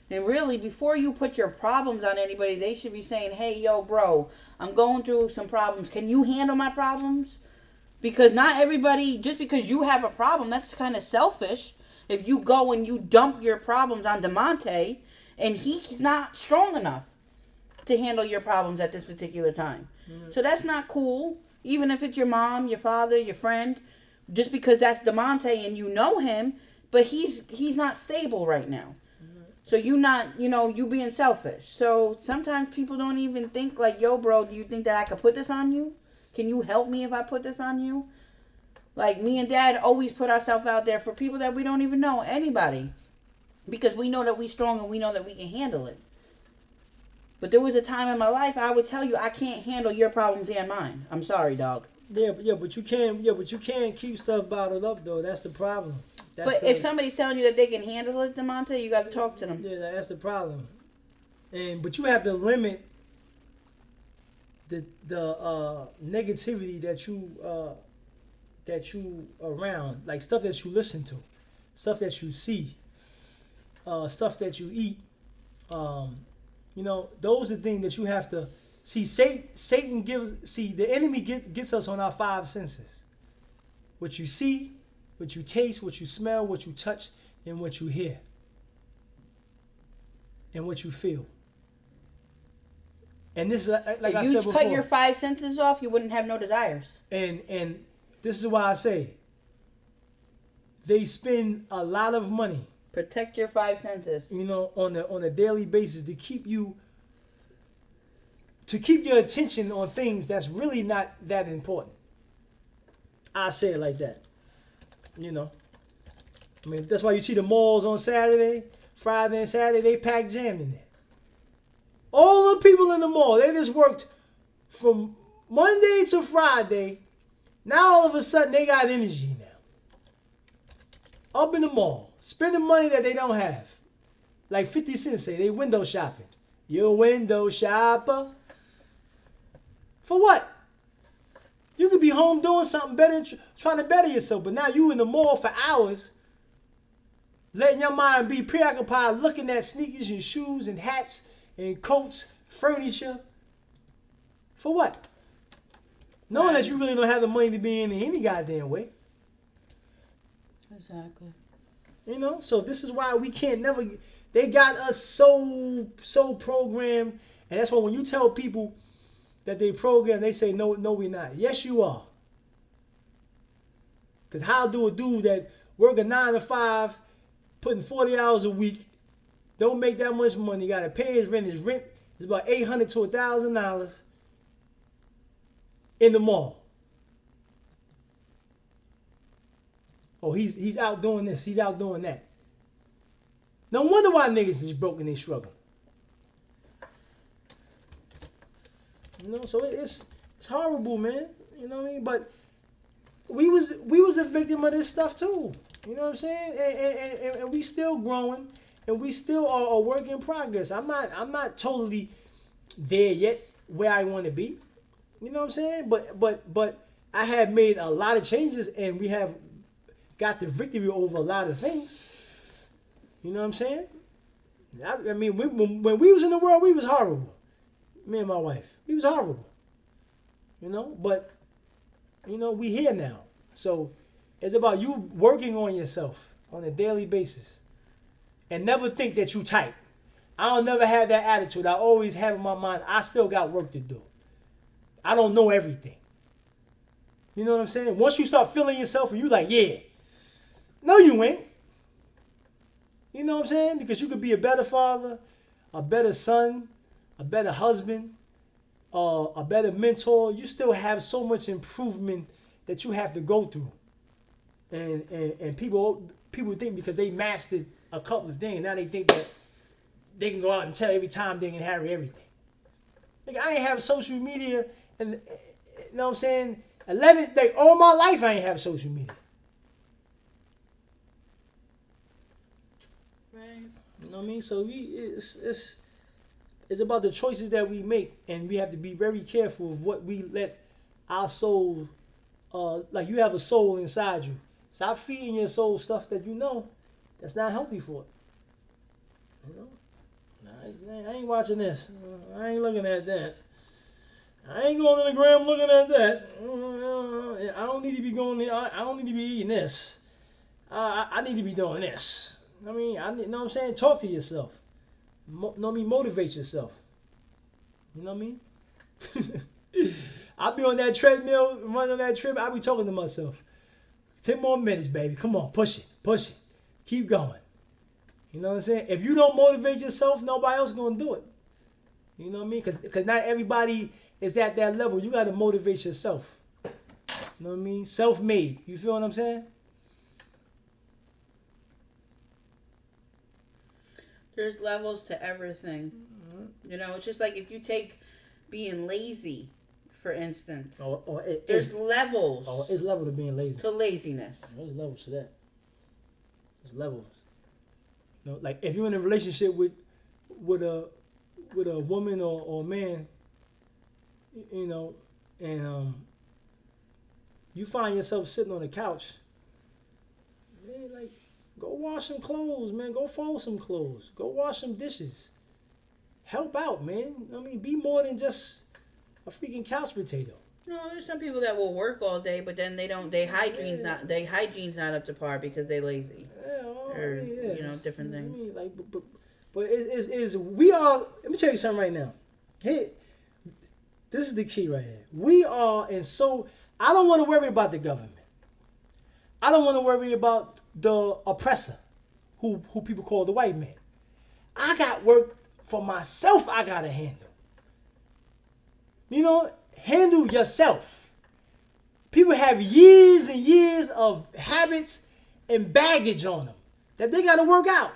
And really, before you put your problems on anybody, they should be saying, hey, yo, bro, I'm going through some problems. Can you handle my problems? Because not everybody, just because you have a problem, that's kind of selfish. If you go and you dump your problems on DeMonte, and he's not strong enough to handle your problems at this particular time. Mm-hmm. So that's not cool. Even if it's your mom, your father, your friend, just because that's DeMonte and you know him, but he's not stable right now. Mm-hmm. So you being selfish. So sometimes people don't even think like, yo, bro, do you think that I could put this on you? Can you help me if I put this on you? Like, me and Dad always put ourselves out there for people that we don't even know, anybody. Because we know that we're strong and we know that we can handle it. But there was a time in my life I would tell you I can't handle your problems and mine. I'm sorry, dog. But you can't keep stuff bottled up though. That's the problem. If somebody's telling you that they can handle it, DeMonte, you got to talk to them. Yeah, that's the problem. But you have to limit the negativity that you that you around, like stuff that you listen to, stuff that you see, stuff that you eat. You know, those are things that you have to see. Satan gives. See, the enemy gets us on our five senses: what you see, what you taste, what you smell, what you touch, and what you hear, and what you feel. And this is like I said before. If you cut your five senses off, you wouldn't have no desires. And this is why I say they spend a lot of money. Protect your five senses. You know, on a daily basis to keep your attention on things that's really not that important. I say it like that. You know, I mean, that's why you see the malls on Saturday, Friday and Saturday, they pack jam in there. All the people in the mall, they just worked from Monday to Friday. Now all of a sudden they got energy now. Up in the mall, spending money that they don't have. Like 50 Cent say, they window shopping. You a window shopper? For what? You could be home doing something better, trying to better yourself, but now you in the mall for hours, letting your mind be preoccupied looking at sneakers and shoes and hats and coats, furniture. For what? Knowing that you really don't have the money to be in any goddamn way. Exactly. You know, so this is why we can't never. They got us so programmed, and that's why when you tell people that they program, they say no, we're not. Yes, you are. Because how do a dude that work a 9 to 5, putting 40 hours a week, don't make that much money, got to pay his rent. His rent is about $800 to $1,000 in the mall. Oh, he's out doing this. He's out doing that. No wonder why niggas is broke and they struggling. You know, so it's horrible, man. You know what I mean? But we was a victim of this stuff too. You know what I'm saying? And we still growing, and we still are a work in progress. I'm not totally there yet where I want to be. You know what I'm saying? But I have made a lot of changes, and we have got the victory over a lot of things. You know what I'm saying? I mean, when we was in the world, we was horrible. Me and my wife, we was horrible. You know, but you know, we here now. So it's about you working on yourself on a daily basis, and never think that you tight. I don't never have that attitude. I always have in my mind, I still got work to do. I don't know everything. You know what I'm saying? Once you start feeling yourself and you like, yeah. No, you ain't. You know what I'm saying? Because you could be a better father, a better son, a better husband, a better mentor. You still have so much improvement that you have to go through. And people think because they mastered a couple of things, now they think that they can go out and tell every time they can have everything. Like, I ain't have social media, and you know what I'm saying? All my life I ain't have social media. Right. You know what I mean? So it's about the choices that we make, and we have to be very careful of what we let our soul. Like, you have a soul inside you. Stop feeding your soul stuff that you know that's not healthy for it. You know? I ain't watching this. I ain't looking at that. I ain't going to the gram looking at that. I don't need to be going there. I don't need to be eating this. I need to be doing this. I mean, you know what I'm saying? Talk to yourself. Know what I mean? Motivate yourself. You know what I mean? I'll be on that treadmill, running on that trip. I'll be talking to myself. 10 more minutes, baby. Come on, push it. Keep going. You know what I'm saying? If you don't motivate yourself, nobody else is going to do it. You know what I mean? Because not everybody is at that level. You got to motivate yourself. You know what I mean? Self-made. You feel what I'm saying? There's levels to everything. Mm-hmm. You know, it's just like if you take being lazy, for instance. There's levels. It's level to being lazy. To laziness. There's levels to that. There's levels. You know, like if you're in a relationship with a woman or a man, you know, and you find yourself sitting on the couch, man, like, go wash some clothes, man. Go fold some clothes. Go wash some dishes. Help out, man. I mean, be more than just a freaking couch potato. No, there's some people that will work all day, but then they don't. Their hygiene's not up to par because they lazy. Different things. I mean, like, but it is we are. Let me tell you something right now. Hey, this is the key right here. We are, and so I don't want to worry about the government. I don't want to worry about the oppressor, who people call the white man. I got work for myself. I gotta handle. Handle yourself. People have years and years of habits and baggage on them that they gotta work out.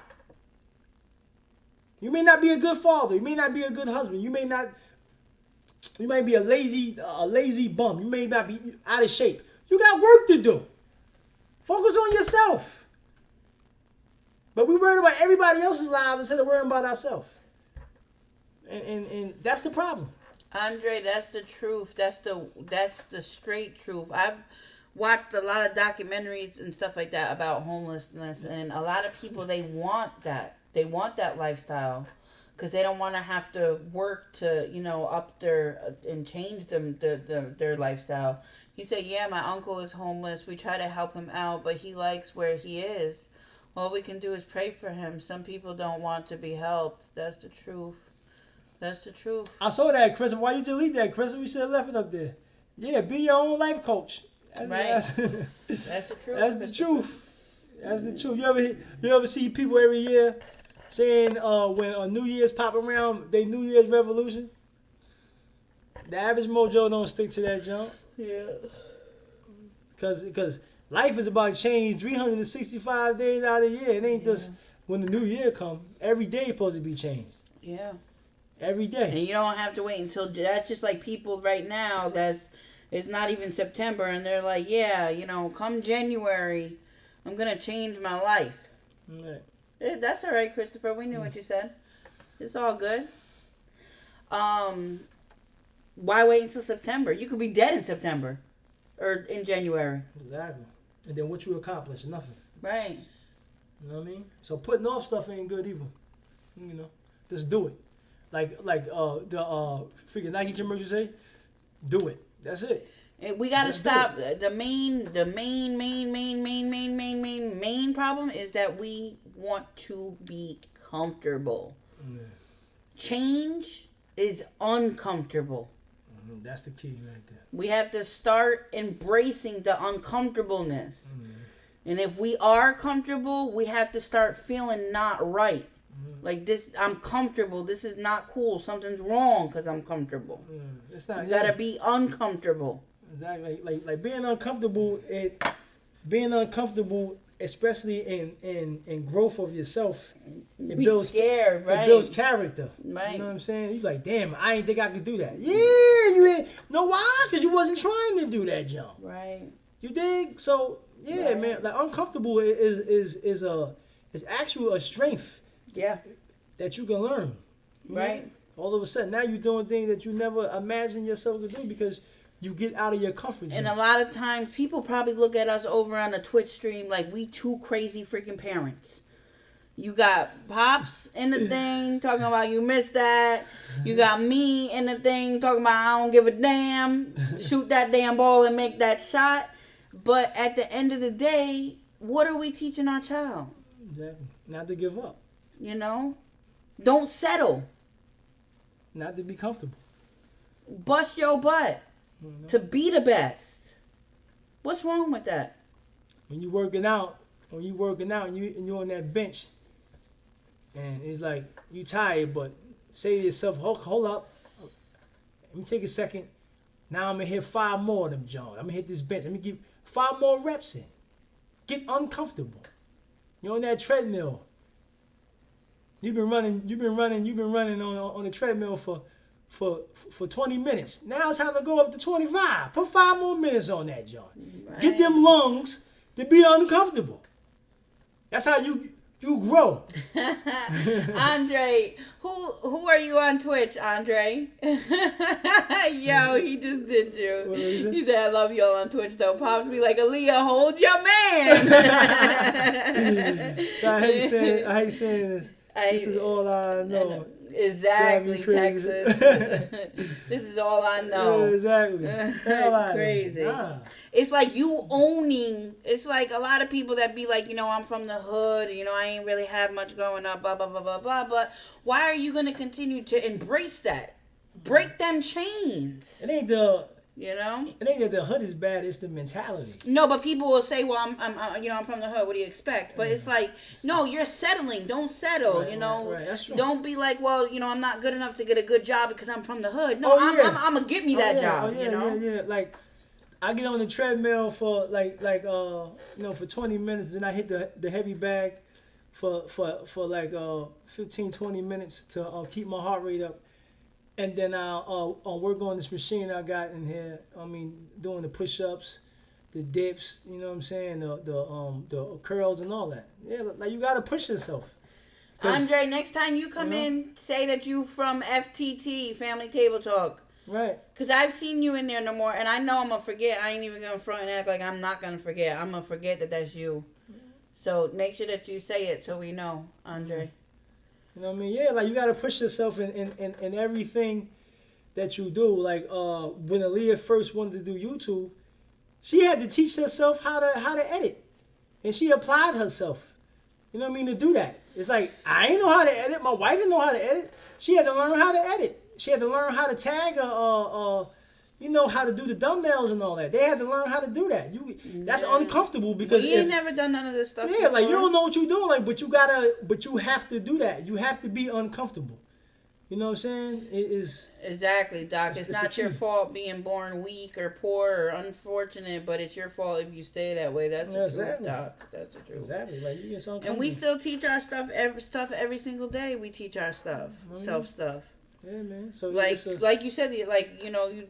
You may not be a good father. You may not be a good husband. You might be a lazy bum. You may not be out of shape. You got work to do. Focus on yourself. But we worried about everybody else's lives instead of worrying about ourselves. And that's the problem. Andre, that's the truth. That's the straight truth. I've watched a lot of documentaries and stuff like that about homelessness, and a lot of people, they want that. They want that lifestyle because they don't want to have to work to, up their and change their lifestyle. He said, yeah, my uncle is homeless. We try to help him out, but he likes where he is. All we can do is pray for him. Some people don't want to be helped. That's the truth. That's the truth. I saw that, Chris. Why you delete that, Chris? We should have left it up there. Yeah, be your own life coach. That's the truth. That's the truth. That's the truth. You ever see people every year saying when a New Year's pop around, they New Year's resolution? The average mojo don't stick to that junk. Yeah. Because life is about change 365 days out of the year. It ain't just when the new year come. Every day supposed to be changed. Yeah. Every day. And you don't have to wait until that's just like people right now it's not even September and they're like, yeah, come January, I'm gonna change my life. Right. That's all right, Christopher. We knew what you said. It's all good. Why wait until September? You could be dead in September or in January. Exactly. And then what you accomplish? Nothing. Right. You know what I mean? So putting off stuff ain't good either. Just do it. Like the freaking Nike commercial say, do it. That's it. We gotta stop. The main problem is that we want to be comfortable. Yeah. Change is uncomfortable. Mm-hmm. That's the key right there. We have to start embracing the uncomfortableness. Mm-hmm. And if we are comfortable, we have to start feeling not right. Like this, I'm comfortable. This is not cool. Something's wrong because I'm comfortable. It's not. You gotta be uncomfortable. Exactly. Like being uncomfortable. Being uncomfortable, especially in growth of yourself, it builds scared. Right. It builds character. Right. You know what I'm saying? You're like, damn, I ain't think I could do that. Yeah, you ain't. No, why? Because you wasn't trying to do that jump. Right. You dig? So yeah, right. Man. Like uncomfortable is actually a strength. Yeah. That you can learn. Right. All of a sudden, now you're doing things that you never imagined yourself to do because you get out of your comfort zone. And a lot of times, people probably look at us over on the Twitch stream like we two crazy freaking parents. You got Pops in the thing talking about you missed that. You got me in the thing talking about I don't give a damn. Shoot that damn ball and make that shot. But at the end of the day, what are we teaching our child? Exactly. Not to give up. Don't settle. Not to be comfortable. Bust your butt to be the best. What's wrong with that? When you working out and you're on that bench, and it's like you tired, but say to yourself, hold up, let me take a second. Now I'm gonna hit 5 more of them, John. I'm gonna hit this bench. Let me give 5 more reps in. Get uncomfortable. You're on that treadmill. You've been running on the treadmill for 20 minutes. Now it's time to go up to 25. Put 5 more minutes on that, John. Right. Get them lungs to be uncomfortable. That's how you You grow. Andre, who are you on Twitch, Andre? Yo, he just did you. What is it? He said, I love y'all on Twitch, though. Pops be like, Aaliyah, hold your man. So I hate saying this. This is all I know. Exactly, Texas. This is all I know. Yeah, exactly. Crazy. It's like you owning. It's like a lot of people that be like, I'm from the hood. I ain't really had much growing up. Blah blah blah blah blah. But why are you gonna continue to embrace that? Break them chains. It ain't the. It ain't that the hood is bad. It's the mentality. No, but people will say, "Well, I'm from the hood. What do you expect?" But it's like, no, you're settling. Don't settle. Right, right. That's true. Don't be like, "Well, I'm not good enough to get a good job because I'm from the hood." No, I'm gonna get me that job. Yeah. Like, I get on the treadmill for for 20 minutes, then I hit the heavy bag for like 15, 20 minutes to keep my heart rate up. And then I'll work on this machine I got in here. I mean, doing the push-ups, the dips, you know what I'm saying, the curls and all that. Yeah, like you gotta push yourself. Andre, next time you come in, say that you from FTT, Family Table Talk. Right. Because I've seen you in there no more, and I know I'm gonna forget. I ain't even gonna front and act like I'm not gonna forget. I'm gonna forget that that's you. So make sure that you say it so we know, Andre. You know what I mean? Yeah, like you gotta push yourself in everything that you do. Like when Aaliyah first wanted to do YouTube, she had to teach herself how to edit, and she applied herself. You know what I mean, to do that. It's like I ain't know how to edit. My wife didn't know how to edit. She had to learn how to edit. She had to learn how to tag how to do the thumbnails and all that. They had to learn how to do that. That's uncomfortable because you ain't never done none of this stuff. Yeah, before. Like you don't know what you're doing, like, but you have to do that. You have to be uncomfortable. You know what I'm saying? It is exactly, Doc. It's not your fault being born weak or poor or unfortunate, but it's your fault if you stay that way. That's the truth, Doc. That's the truth. Exactly. Like you get something. And we still teach our stuff every single day. We teach our stuff, self stuff. Yeah, man. So like you said, you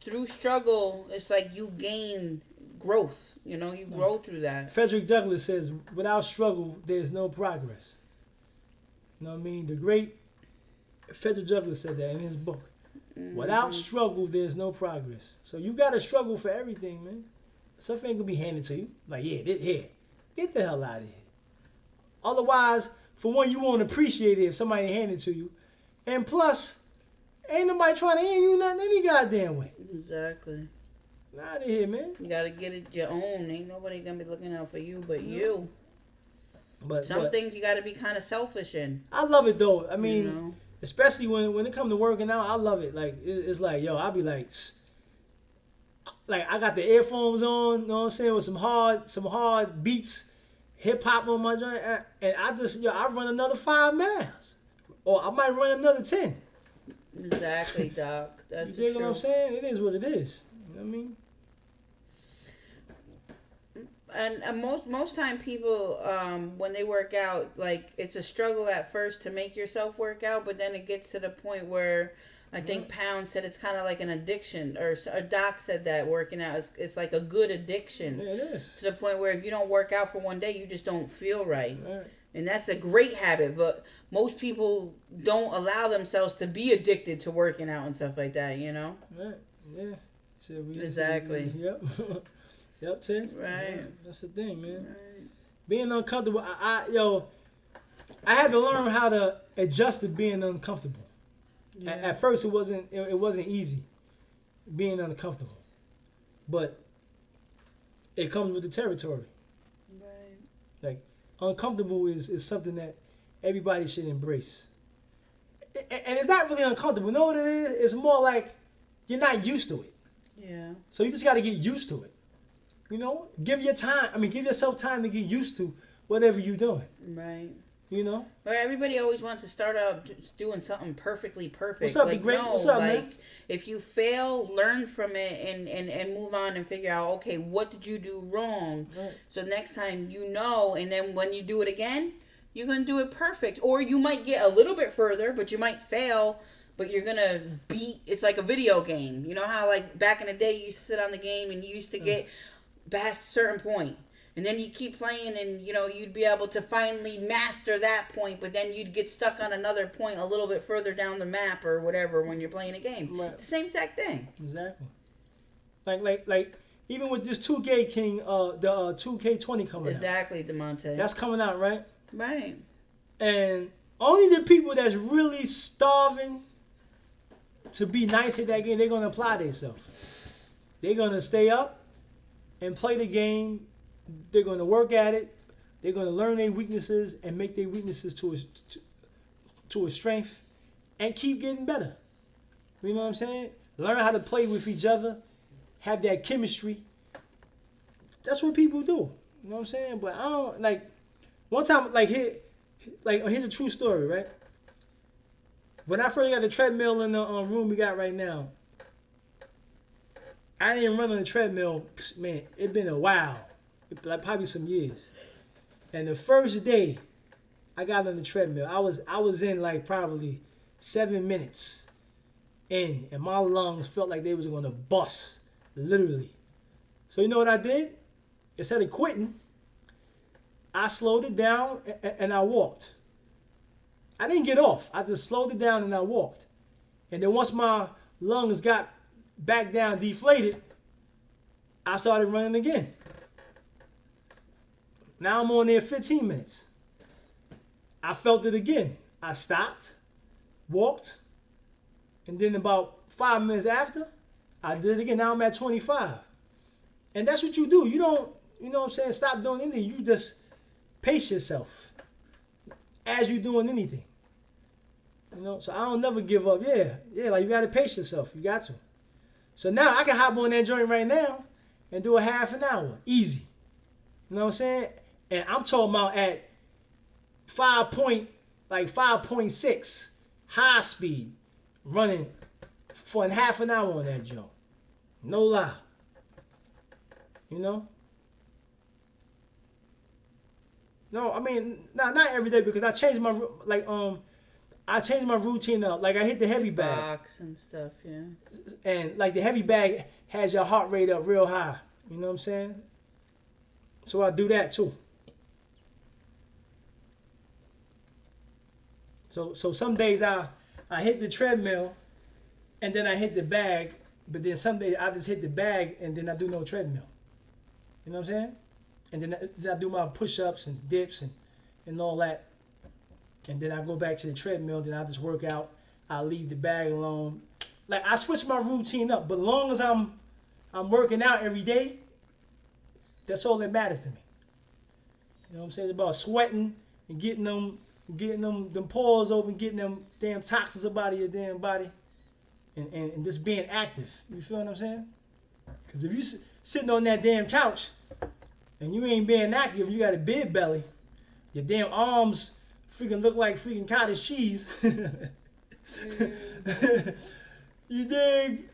through struggle, it's like you gain growth. You grow through that. Frederick Douglass says, "Without struggle, there's no progress." You know what I mean? The great Frederick Douglass said that in his book. Mm-hmm. Without struggle, there's no progress. So you got to struggle for everything, man. Something ain't gonna be handed to you. Like, here, get the hell out of here. Otherwise, for one, you won't appreciate it if somebody hand it to you. And plus, ain't nobody trying to hand you nothing any goddamn way. Exactly. Get out of here, man. You gotta get it your own. Ain't nobody gonna be looking out for you but you. But some things you gotta be kind of selfish in. I love it though. I mean, especially when it comes to working out, I love it. Like it's like, yo, I'll be like I got the earphones on. You know what I'm saying, with some hard beats, hip hop on my joint, and I run another 5 miles. Or I might run another 10. Exactly, Doc. That's you dig what I'm saying? It is what it is. You know what I mean? And most time people, when they work out, like it's a struggle at first to make yourself work out, but then it gets to the point where I think Pound said it's kind of like an addiction, or Doc said that working out it's like a good addiction. Yeah, it is. To the point where if you don't work out for one day, you just don't feel right. And that's a great habit, but most people don't allow themselves to be addicted to working out and stuff like that, Right, yeah. Exactly. Yep. Yep, Tim. Right. Yeah, that's the thing, man. Right. Being uncomfortable, I had to learn how to adjust to being uncomfortable. Yeah. At first, it wasn't easy being uncomfortable, but it comes with the territory. Right. Like, uncomfortable is something that everybody should embrace. And it's not really uncomfortable. You know what it is? It's more like you're not used to it. Yeah. So you just got to get used to it. Give yourself time to get used to whatever you're doing. Right. But everybody always wants to start out doing something perfectly perfect. What's up, great? No, what's up, man? If you fail, learn from it and move on and figure out, okay, what did you do wrong? Right. So next time and then when you do it again, you're going to do it perfect. Or you might get a little bit further, but you might fail, but you're going to it's like a video game. You know how like back in the day you used to sit on the game and you used to get past a certain point. And then you keep playing, and you'd be able to finally master that point, but then you'd get stuck on another point a little bit further down the map or whatever when you're playing a game. Right. It's the same exact thing. Exactly. Like even with this 2K King, the 2K20 coming exactly, out. Exactly, DeMonte. That's coming out, right? Right. And only the people that's really starving to be nice at that game, they're gonna apply themselves. They're gonna stay up and play the game. They're gonna work at it. They're gonna learn their weaknesses and make their weaknesses to a strength, and keep getting better. You know what I'm saying? Learn how to play with each other, have that chemistry. That's what people do. You know what I'm saying? But I don't like. One time, here's a true story, right? When I first got the treadmill in the room we got right now, I didn't run on the treadmill. Man, it been a while, like probably some years. And the first day I got on the treadmill, I was in like probably 7 minutes in, and my lungs felt like they was gonna bust, literally. So you know what I did? Instead of quitting, I slowed it down and I walked. I didn't get off. I just slowed it down and I walked. And then once my lungs got back down, deflated, I started running again. Now I'm on there 15 minutes. I felt it again. I stopped, walked, and then about 5 minutes after, I did it again. Now I'm at 25. And that's what you do. You don't, you know what I'm saying, stop doing anything. You just pace yourself as you're doing anything. You know, so I don't never give up. Yeah, like you got to pace yourself. You got to. So now I can hop on that joint right now and do a half an hour. Easy. You know what I'm saying? And I'm talking about at 5.6 high speed running for half an hour on that joint. No lie. You know? No, I mean, not every day, because I changed my routine up. Like I hit the heavy bag. Box and stuff, yeah. And like the heavy bag has your heart rate up real high. You know what I'm saying? So I do that too. So some days I hit the treadmill and then I hit the bag, but then some days I just hit the bag and then I do no treadmill. You know what I'm saying? And then I do my push-ups and dips and all that. And then I go back to the treadmill, then I just work out. I leave the bag alone. Like I switch my routine up, but as long as I'm working out every day, that's all that matters to me. You know what I'm saying? It's about sweating and getting them pores open, getting them damn toxins up out of your damn body, and just being active. You feel what I'm saying? Because if you sitting on that damn couch and you ain't being active, you got a big belly, your damn arms freaking look like freaking cottage cheese. You dig?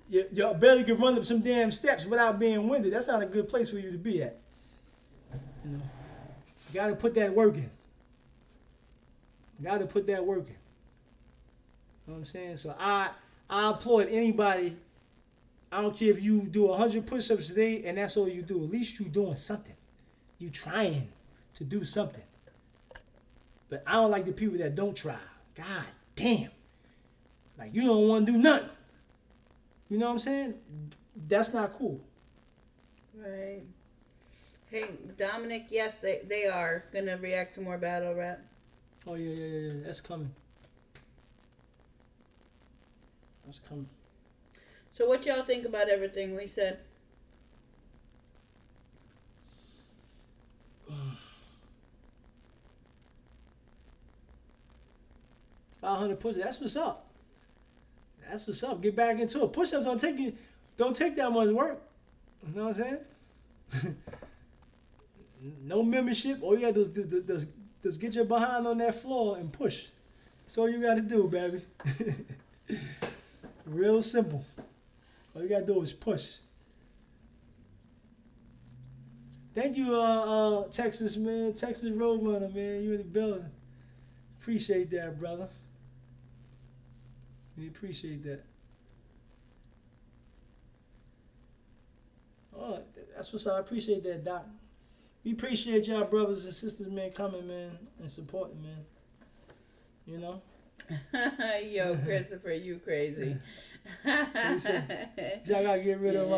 Your belly can run up some damn steps without being winded. That's not a good place for you to be at. You know, you got to put that work in. Got to put that work in. You know what I'm saying? So I applaud anybody. I don't care if you do 100 push-ups a day and that's all you do. At least you doing something. You trying to do something. But I don't like the people that don't try. God damn. Like you don't want to do nothing. You know what I'm saying? That's not cool. Right. Hey, Dominic, yes, they are going to react to more battle rap. Oh, yeah. That's coming. That's coming. So what y'all think about everything we said? 500 push-ups. That's what's up. That's what's up. Get back into it. Push-ups don't take that much work. You know what I'm saying? No membership. All you gotta do is just get your behind on that floor and push. That's all you gotta do, baby. Real simple. All you gotta do is push. Thank you, Texas, man. Texas Roadrunner, man. You in the building. Appreciate that, brother. We appreciate that. Oh, that's what's up. I appreciate that, Doc. we appreciate y'all brothers and sisters, man, coming, man, and supporting, man. You know. Yo, Christopher, you crazy. So I gotta get rid of my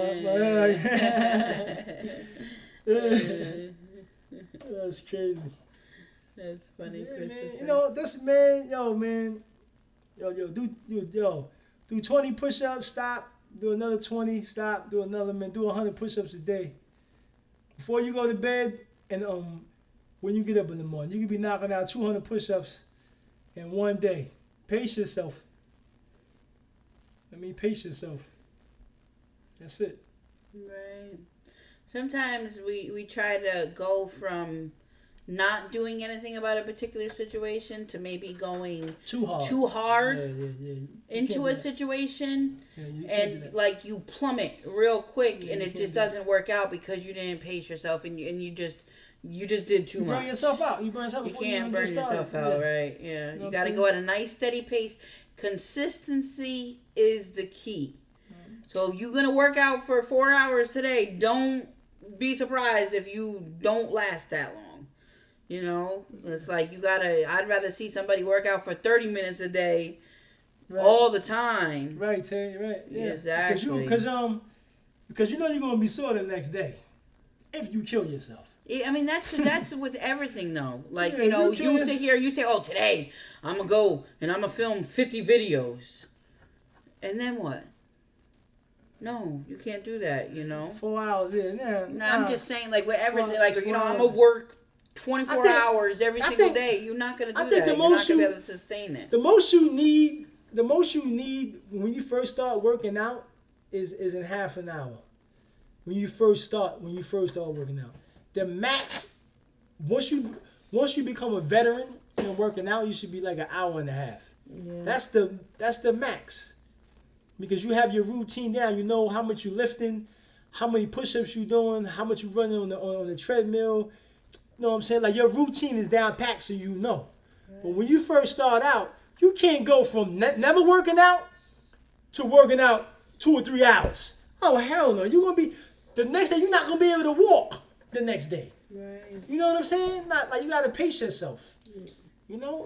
That's crazy. That's funny, yeah, Christopher. Man. You know, this man, do 20 push-ups, stop, do another 20, stop, do another, man, do 100 push-ups a day. Before you go to bed, and when you get up in the morning, you could be knocking out 200 push-ups in one day. Pace yourself. Pace yourself. That's it. Right. Sometimes we try to go from not doing anything about a particular situation to maybe going too hard into a situation, and like you plummet real quick, and it just doesn't work out because you didn't pace yourself, and you just did too much. You burn yourself out. You can't burn yourself out, right? Yeah. You got to go at a nice steady pace. Consistency is the key. So if you're going to work out for 4 hours today, don't be surprised if you don't last that long. You know, it's like I'd rather see somebody work out for 30 minutes a day all the time. Right, Tay, right. Yeah. Exactly. Because you know you're going to be sore the next day if you kill yourself. Yeah, I mean, that's with everything, though. Like, you sit here, you say, oh, today I'm going to go and I'm going to film 50 videos. And then what? No, you can't do that, 4 hours, yeah. No, I'm just saying, like, with everything, like, I'm going to work 24 hours every single day. You're not going to do that. You're not going to be able to sustain it. The most you need when you first start working out is in half an hour. When you first start working out. The max, once you become a veteran in working out, you should be like an hour and a half. Yeah. That's the max, because you have your routine down. You know how much you lifting, how many push-ups you doing, how much you running on the treadmill. You know what I'm saying? Like your routine is down packed, so you know. Right. But when you first start out, you can't go from never working out to working out 2 or 3 hours. Oh hell no! You're gonna be the next day. You're not gonna be able to walk the next day. Right. You know what I'm saying? Not like you gotta pace yourself.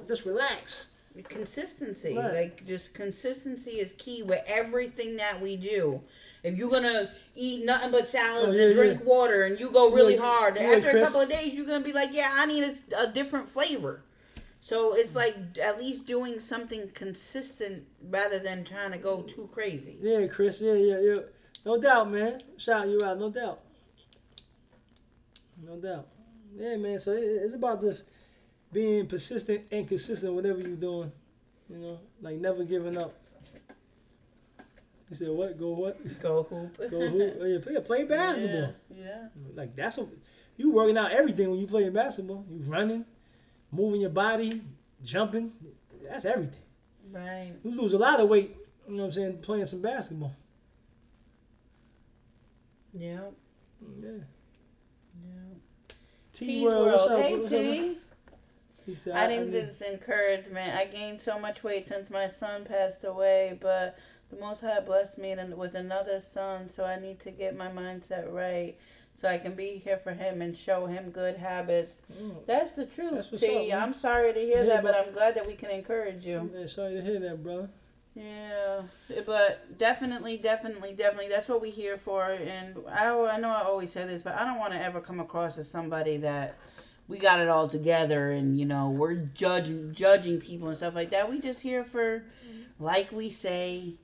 Just relax. Consistency. Right. Like just consistency is key with everything that we do. If you're gonna eat nothing but salads and drink water and you go really hard, after a couple of days you're gonna be like, yeah, I need a different flavor. So it's like at least doing something consistent rather than trying to go too crazy. Yeah, Chris. Yeah. No doubt, man. Shout you out, no doubt. No doubt. Yeah, man. So it's about this being persistent and consistent whatever you're doing. Like never giving up. You said what? Go what? Go hoop. Go hoop. Oh, yeah, play basketball. Yeah. Like that's what you working out everything when you playing basketball. You running, moving your body, jumping. That's everything. Right. You lose a lot of weight. You know what I'm saying? Playing some basketball. Yeah. Yeah. T-World, what's up? Hey, T. I need this encouragement. I gained so much weight since my son passed away, but the Most High blessed me with another son, so I need to get my mindset right so I can be here for him and show him good habits. That's the truth, T. I'm sorry to hear that, but I'm glad that we can encourage you. Yeah, sorry to hear that, brother. Yeah, but definitely, that's what we're here for. And I know I always say this, but I don't want to ever come across as somebody that we got it all together and, we're judging people and stuff like that. We just here for, like we say,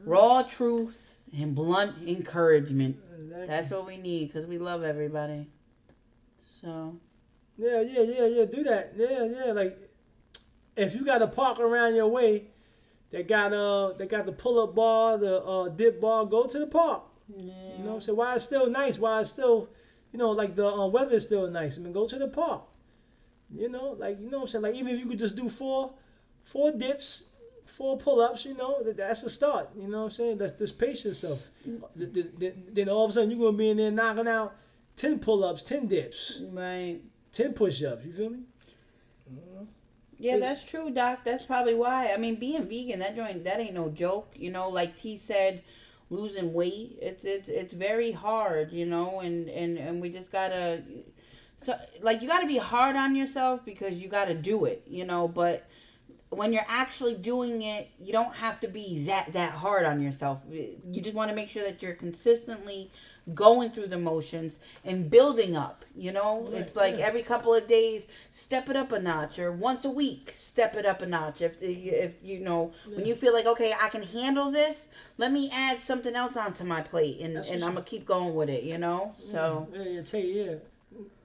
raw truth and blunt encouragement. Exactly. That's what we need because we love everybody. So. Yeah, do that. Yeah, like, if you got a park around your way, they got the pull-up bar, the dip bar. Go to the park. Yeah. You know what I'm saying? While it's still nice, like the weather is still nice. Go to the park. Like, what I'm saying? Like, even if you could just do four dips, 4 pull-ups, that's a start. You know what I'm saying? Just pace yourself. Then all of a sudden you're gonna be in there knocking out 10 pull-ups, 10 dips, right? 10 push-ups. You feel me? Yeah, that's true, Doc. That's probably why. I mean, being vegan, that ain't no joke. Like T said, losing weight. It's very hard, you know, and we just gotta, so like, you gotta be hard on yourself because you gotta do it, you know, but when you're actually doing it, you don't have to be that hard on yourself. You just want to make sure that you're consistently going through the motions and building up, you know. Right, it's like every couple of days, step it up a notch, or once a week, step it up a notch. If you know, when you feel like, okay, I can handle this, let me add something else onto my plate, and I'm gonna keep going with it, you know. So tell you,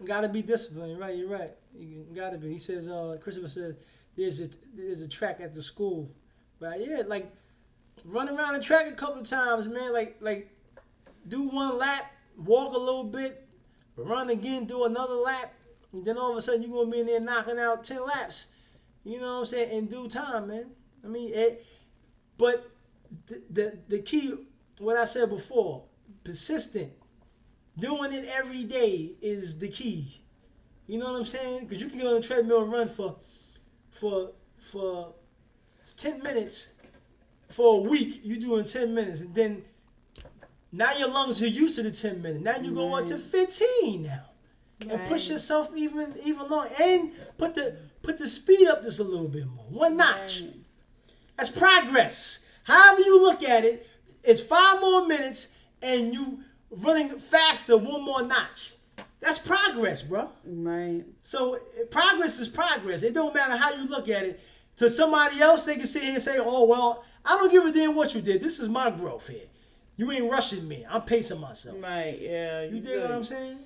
gotta be disciplined, right? You're right. You gotta be. He says, Christopher said, there's a track at the school, right? Yeah, like run around the track a couple of times, man. Like do one lap, walk a little bit, run again, do another lap, and then all of a sudden you're gonna be in there knocking out 10 laps. You know what I'm saying? In due time, man. I mean, but the key, what I said before, persistent, doing it every day is the key. You know what I'm saying? Because you can go on the treadmill and run for 10 minutes for a week. You do in 10 minutes, and then now your lungs are used to the 10 minutes. Now you go up to 15 now, and push yourself even longer, and put the speed up just a little bit more, one notch. That's progress. However you look at it, it's 5 more minutes, and you running faster, one more notch. That's progress, bro. Right. So progress is progress. It don't matter how you look at it. To somebody else, they can sit here and say, "Oh well, I don't give a damn what you did. This is my growth here. You ain't rushing me. I'm pacing myself." Right. Yeah. You dig what I'm saying?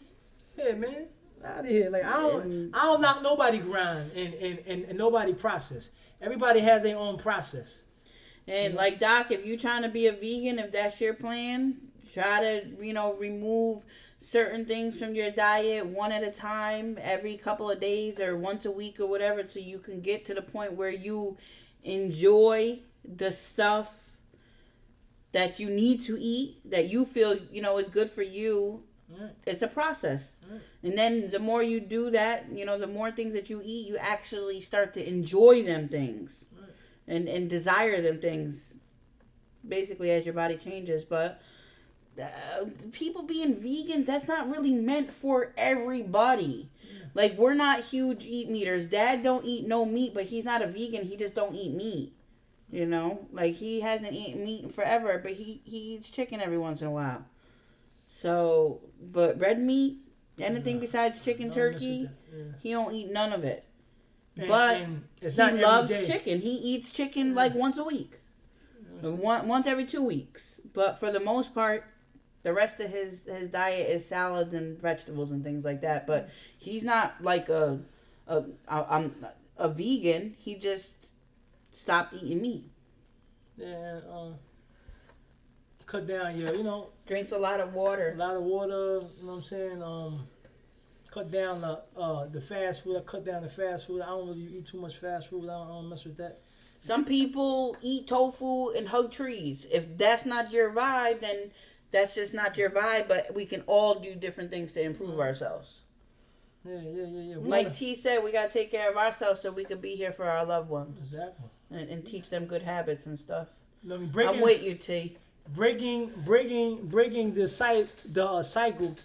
Yeah, man. Out of here. Like I don't knock nobody grind and nobody process. Everybody has their own process. And like Doc, if you're trying to be a vegan, if that's your plan, try to remove certain things from your diet one at a time, every couple of days or once a week or whatever, so you can get to the point where you enjoy the stuff that you need to eat, that you feel is good for you. Right. It's a process. Right. And then the more you do that, the more things that you eat, you actually start to enjoy them things. Right. and desire them things, basically, as your body changes. But people being vegans, that's not really meant for everybody. Yeah. Like, we're not huge eat meaters. Dad don't eat no meat, but he's not a vegan. He just don't eat meat. Like, he hasn't eaten meat forever, but he eats chicken every once in a while. So, but red meat, anything besides chicken, turkey, he don't eat none of it. But he loves chicken. He eats chicken like once a week. Once every 2 weeks. But for the most part, the rest of his diet is salads and vegetables and things like that. But he's not like a vegan. He just stopped eating meat. Yeah, cut down your, drinks a lot of water. You know what I'm saying? Cut down the fast food. I cut down the fast food. I don't really eat too much fast food. I don't mess with that. Some people eat tofu and hug trees. If that's not your vibe, then that's just not your vibe. But we can all do different things to improve ourselves. Yeah. Like T said, we gotta take care of ourselves so we can be here for our loved ones. Exactly. And teach them good habits and stuff. I'm with you, T. Breaking the cycle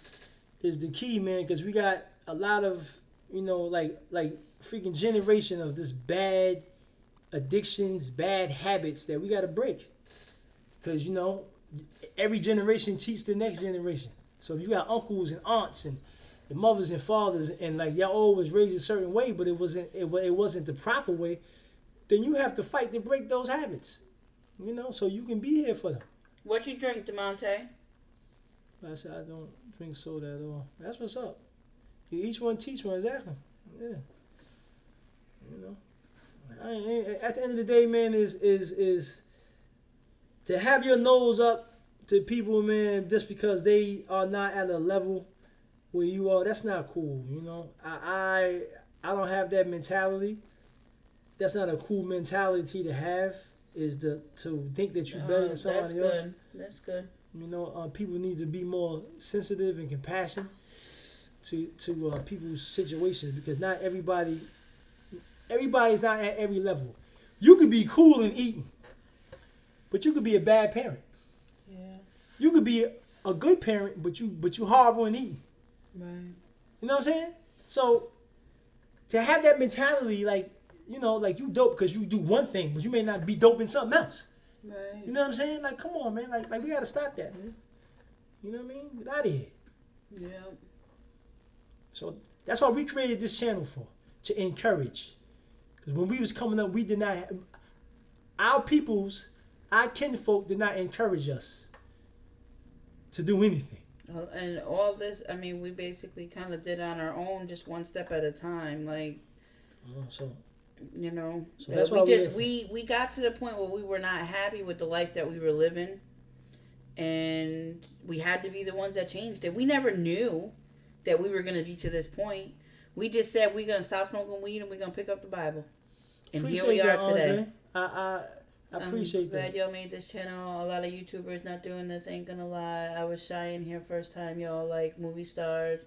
is the key, man. Because we got a lot of like freaking generation of this bad addictions, bad habits that we got to break. Because every generation cheats the next generation. So if you got uncles and aunts and mothers and fathers, and like y'all all was raised a certain way, but it wasn't the proper way, then you have to fight to break those habits. So you can be here for them. What you drink, DeMonte? I said I don't drink soda at all. That's what's up. Each one teach one, exactly. Yeah. At the end of the day, man, is to have your nose up to people, man, just because they are not at a level where you are. That's not cool. I don't have that mentality. That's not a cool mentality to have. Is to think that you're better than somebody else. That's good. People need to be more sensitive and compassionate to people's situations, because not everybody's not at every level. You could be cool and eating, but you could be a bad parent. Yeah. you could be a good parent, but you horrible and eating. Right. You know what I'm saying? So to have that mentality, like, you know, like you dope because you do one thing, but you may not be dope in something else. Right. You know what I'm saying? Like, come on, man. Like we gotta stop that, man. You know what I mean? Get out of here. Yeah. So that's why we created this channel for, to encourage. Because when we was coming up, we did not have, our kinfolk did not encourage us to do anything. And all this, I mean, we basically kind of did on our own, just one step at a time. Like, So that's why we got to the point where we were not happy with the life that we were living, and we had to be the ones that changed it. We never knew that we were going to be to this point. We just said we're going to stop smoking weed and we're going to pick up the Bible. And here we are today. I appreciate that. I'm glad y'all made this channel. A lot of YouTubers not doing this, ain't gonna lie. I was shy in here first time, y'all, like movie stars.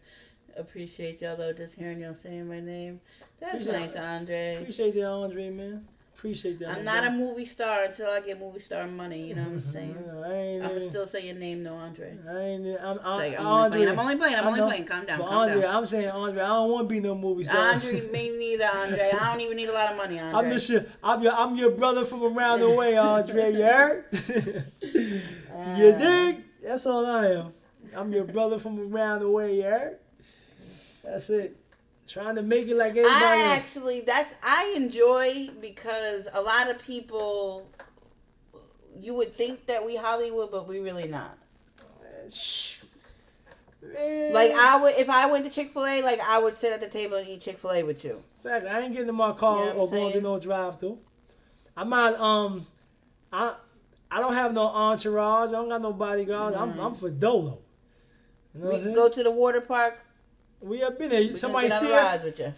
Appreciate y'all though, just hearing y'all saying my name. That's nice, Andre. Appreciate that, Andre, man. Appreciate that. I'm not a movie star until I get movie star money, you know what I'm saying? I'm still say your name though, Andre. I'm only playing. Calm down. Andre, I'm saying, Andre, I don't want to be no movie star. Andre, me neither, Andre. I don't even need a lot of money, Andre. I'm your brother from around the way, Andre. You heard? You dig? That's all I am. I'm your brother from around the way, you heard? That's it. Trying to make it like everybody else. I enjoy, because a lot of people, you would think that we Hollywood, but we really not. Man. Like if I went to Chick-fil-A, like I would sit at the table and eat Chick-fil-A with you. Exactly. I ain't getting in my car or going to no drive-thru. I'm not. I don't have no entourage. I don't got no bodyguards. I'm for dolo. You know we can go to the water park. We have been there. Somebody see us and be like,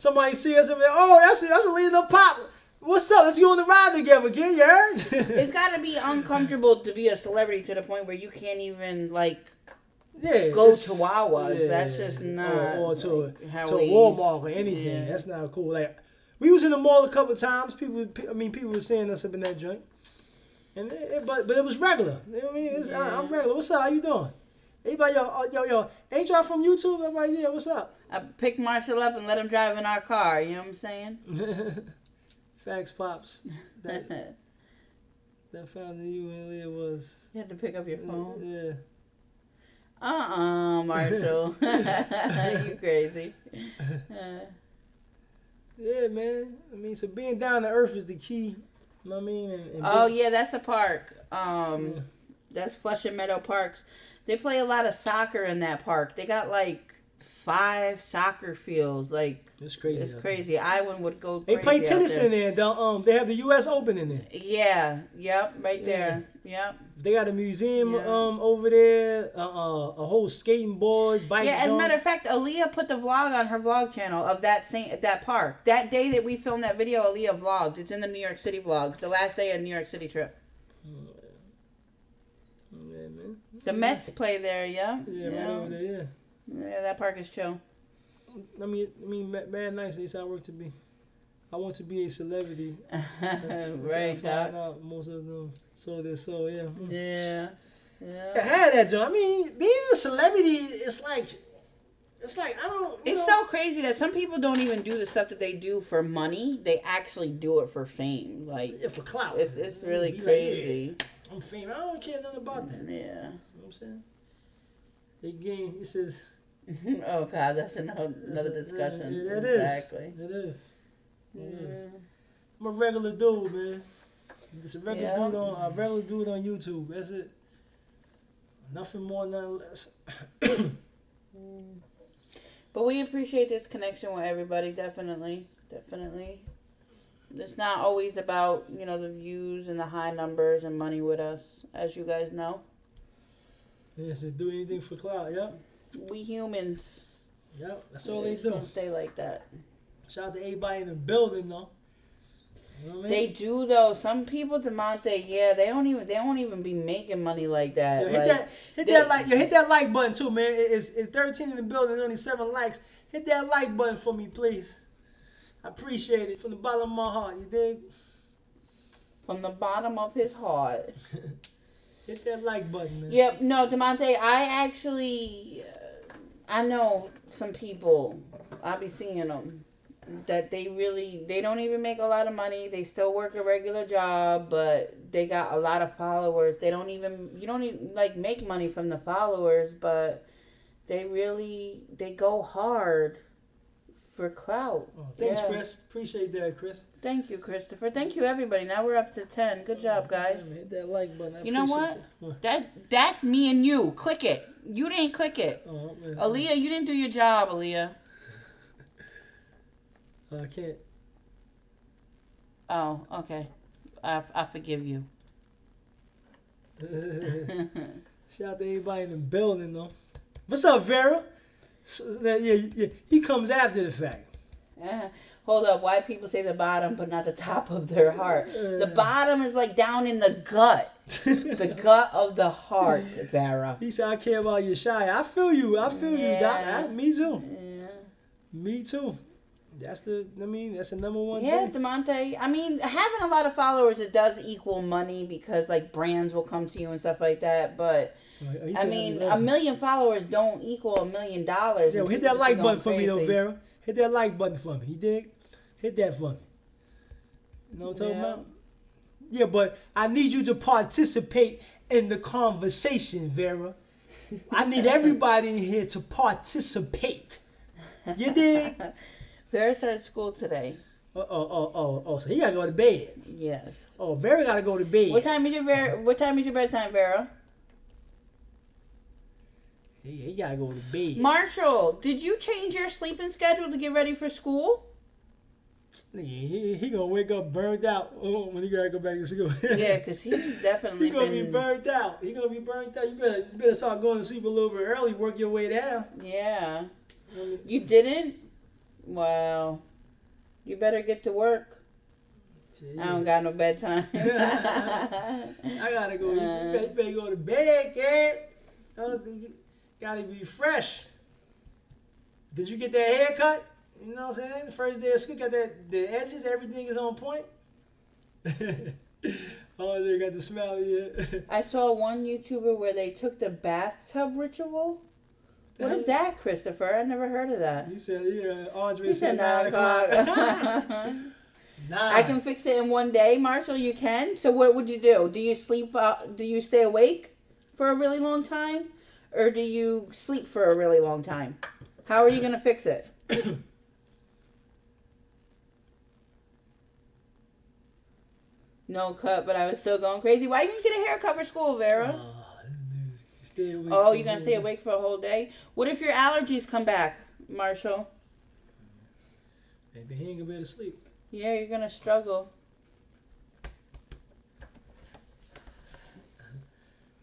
oh, that's a Lena Pop. What's up? Let's go on the ride together, kid. You heard? It's got to be uncomfortable to be a celebrity to the point where you can't even like go to Wawa's. That's just not. Or to a Walmart or anything. Yeah. That's not cool. Like we was in the mall a couple of times. People were seeing us up in that joint, and but it was regular. You know what I mean? I'm regular. What's up? How you doing? Everybody, yo, ain't y'all from YouTube? Everybody, yeah, what's up? I pick Marshall up and let him drive in our car. You know what I'm saying? Facts, pops. That found you and Leah was. You had to pick up your phone. Yeah. Marshall, you crazy. Yeah, man. I mean, so being down to earth is the key. You know what I mean? Yeah, that's the park. That's Flushing Meadow Parks. They play a lot of soccer in that park. They got like 5 soccer fields. Like it's crazy. It's crazy. Iwan would go. They play tennis in there. They have the U.S. Open in there. Yeah. Yep. Right there. Yep. They got a museum over there. A whole skating board, bike. Yeah. As a matter of fact, Aaliyah put the vlog on her vlog channel of that park. That day that we filmed that video, Aaliyah vlogged. It's in the New York City vlogs. The last day of New York City trip. Yeah, man. The Mets play there, yeah. Yeah, right over there, yeah. Yeah, that park is chill. I mean, mad nice. That's how I work to be. I want to be a celebrity. That's right, Doc. Out most of them. So they're yeah. Yeah. I had that job. I mean, being a celebrity, it's like I don't. It's so crazy that some people don't even do the stuff that they do for money. They actually do it for fame, like for clout. It's really crazy. Like, I'm famous. I don't care nothing about that. Yeah. You know what I'm saying? Again, it says. Oh God, that's another discussion. Yeah, it exactly. Is. It is. I'm a regular dude, man. Just a regular dude on YouTube. That's it. Nothing more, nothing less. But we appreciate this connection with everybody. Definitely. It's not always about, the views and the high numbers and money with us, as you guys know. Yes, to do anything for clout, yep. We humans. Yep, that's all they do. Don't stay like that. Shout out to everybody in the building, though. You know what I mean? They do though. Some people, Demonte, they don't even be making money like that. Yo, hit that like button too, man. It's 13 in the building, only 7 likes. Hit that like button for me, please. I appreciate it from the bottom of my heart. You dig? From the bottom of his heart. Hit that like button, man. Yep. No, Demonte, I actually, I know some people, I be seeing them, that they don't even make a lot of money. They still work a regular job, but they got a lot of followers. You don't even like make money from the followers, but they go hard for clout. Oh, thanks, Chris. Appreciate that, Chris. Thank you, Christopher. Thank you, everybody. Now we're up to 10. Good job, guys. Man, hit that like button. You know what? That's me and you. Click it. You didn't click it. Oh, man. Aaliyah, you didn't do your job, Aaliyah. I can't. Oh, okay. I forgive you. Shout out to everybody in the building, though. What's up, Vera? Yeah, he comes after the fact. Hold up. Why people say the bottom but not the top of their heart? The bottom is like down in the gut. The gut of the heart, Vera. He said, I care about your shy. I feel you, Doc. Me too. Yeah. Me too. That's the number one Yeah, thing. Demonte. I mean, having a lot of followers, it does equal money because like brands will come to you and stuff like that. But I mean, 1 million followers don't equal $1 million. Yeah, well, hit that like button for me, though, Vera. Hit that like button for me. You dig? Hit that for me. You know what I'm talking about? Yeah, but I need you to participate in the conversation, Vera. I need everybody in here to participate. You dig? Vera started school today. So he gotta go to bed. Yes. Oh, Vera gotta go to bed. What time is your bedtime, Vera? He gotta go to bed. Marshall, did you change your sleeping schedule to get ready for school? He gonna wake up burned out when he gotta go back to school. Yeah, because he's definitely He gonna be burned out. You better start going to sleep a little bit early. Work your way down. Yeah. You didn't? Wow. You better get to work. Shit. I don't got no bedtime. I gotta go. You better go to bed, kid. Gotta be fresh. Did you get that haircut? You know what I'm saying? The first day of school, got the edges, everything is on point. Oh, they got the smile, yeah. I saw one YouTuber where they took the bathtub ritual. What is that, Christopher? I never heard of that. He said, Andre said 9 o'clock. I can fix it in one day, Marshall. You can? So what would you do? Do you sleep, do you stay awake for a really long time? Or do you sleep for a really long time? How are you going to fix it? No cut, but I was still going crazy. Why didn't you get a haircut for school, Vera? Stay awake. Oh, you're going to stay awake for a whole day? What if your allergies come back, Marshall? Maybe he ain't going to be able to sleep. Yeah, you're going to struggle.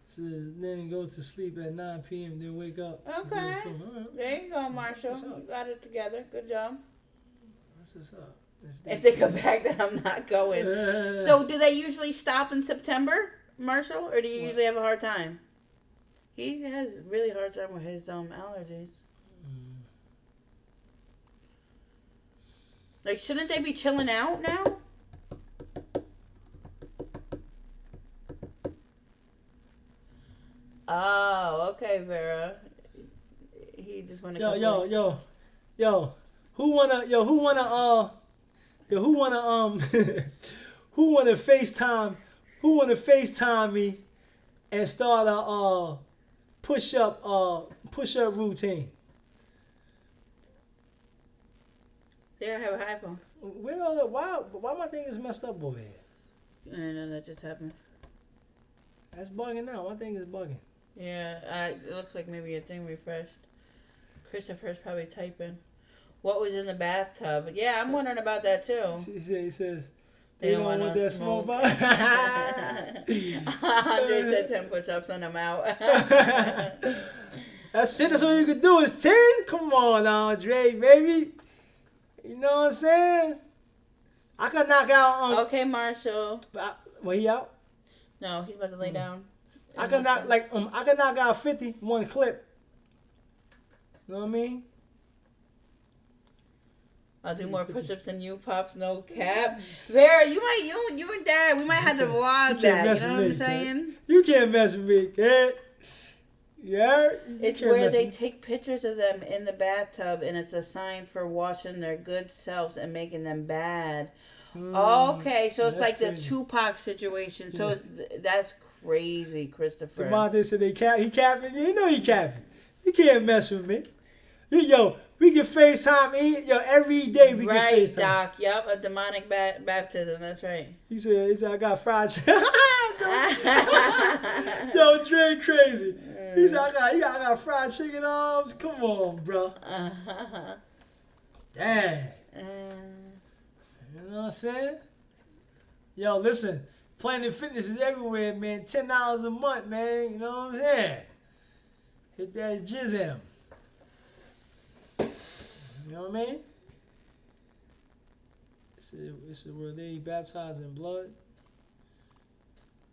So then go to sleep at 9 p.m., then wake up. Okay. Right. There you go, Marshall. You got it together. Good job. That's what's up. If they come back, then I'm not going. So do they usually stop in September, Marshall? Or do you usually have a hard time? He has a really hard time with his allergies. Like, shouldn't they be chilling out now? Oh, okay, Vera. He just wanna. Who wanna FaceTime me and start a push up routine? They don't have an iPhone. Why my thing is messed up over here? I know that just happened. That's bugging out. My thing is bugging. Yeah, it looks like maybe your thing refreshed. Christopher's probably typing. What was in the bathtub? Yeah, I'm wondering about that too. He says they don't want that smoke. Andre said 10 push-ups and I'm out. That's it. That's all you can do is 10. Come on, Andre, baby. You know what I'm saying? I can knock out. Okay, Marshall. He out? No, he's about to lay down. I can knock out 50 one clip. You know what I mean? I'll do more push-ups than you, Pops. No cap. Vera, you and Dad, we might have to vlog that. You know what I'm saying? You can't mess with me, kid. Yeah. It's where they take pictures of them in the bathtub, and it's a sign for washing their good selves and making them bad. Okay, so it's like crazy. The Tupac situation. So that's crazy, Christopher. Devontae said he capping. You know he capping. You can't mess with me. Yo, we can FaceTime. Yo, every day we can FaceTime. Right, Doc. Yep, a demonic baptism. That's right. He said I got fried chicken. Yo, Dre crazy. He said I got fried chicken arms. Come on, bro. Dang. You know what I'm saying? Yo, listen. Planet Fitness is everywhere, man. $10 a month, man. You know what I'm saying? Hit that jizz. You know what I mean? This is where they baptize in blood.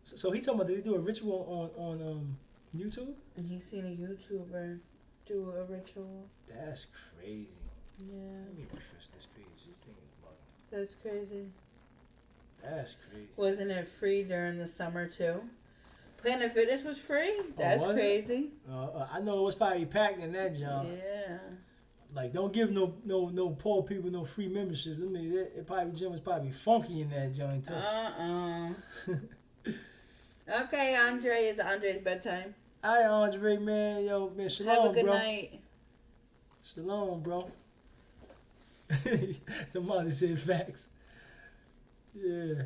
So he talking about, did they do a ritual on YouTube? And he's seen a YouTuber do a ritual. That's crazy. Yeah. Let me refresh this page. This thing is bugging. That's crazy. That's crazy. Wasn't it free during the summer too? Planet Fitness was free. That's crazy. I know it was probably packed in that job. Yeah. Like, don't give no poor people no free memberships. I mean, it probably gym was probably funky in that joint too. Okay, Andre, it's Andre's bedtime. All right, Andre, man. Yo, man, shalom, bro. Have a good night. Shalom, bro. Somebody said facts. Yeah.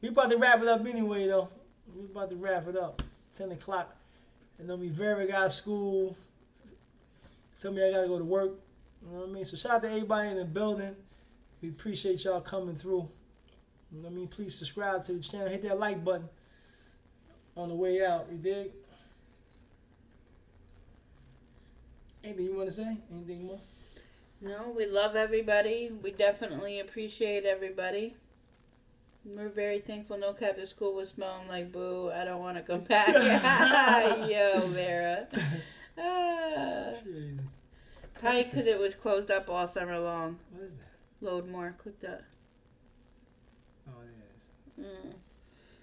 We about to wrap it up anyway, though. We about to wrap it up. 10 o'clock. And then we very got school. Some of y'all got to go to work. You know what I mean? So shout out to everybody in the building. We appreciate y'all coming through. You know what I mean? Please subscribe to the channel. Hit that like button on the way out. You dig? Anything you want to say? Anything more? No, we love everybody. We definitely appreciate everybody. We're very thankful No Cap to School was smelling like boo. I don't want to come back. Yo, Vera. Crazy. Probably because it was closed up all summer long. What is that? Load more. Click that. Oh, yes.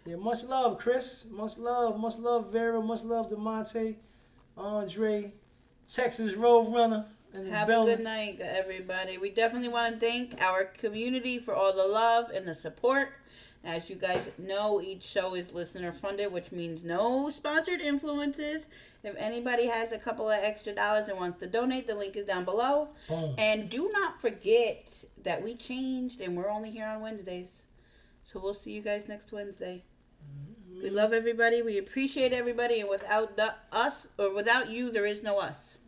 Yeah, much love, Chris. Much love, Vera. Much love, DeMonte, Andre, Texas Roadrunner. Have a good night, everybody. We definitely want to thank our community for all the love and the support. As you guys know, each show is listener funded, which means no sponsored influences. If anybody has a couple of extra dollars and wants to donate, the link is down below. Boom. And do not forget that we changed and we're only here on Wednesdays. So we'll see you guys next Wednesday. Mm-hmm. We love everybody. We appreciate everybody. And without us, or without you, there is no us.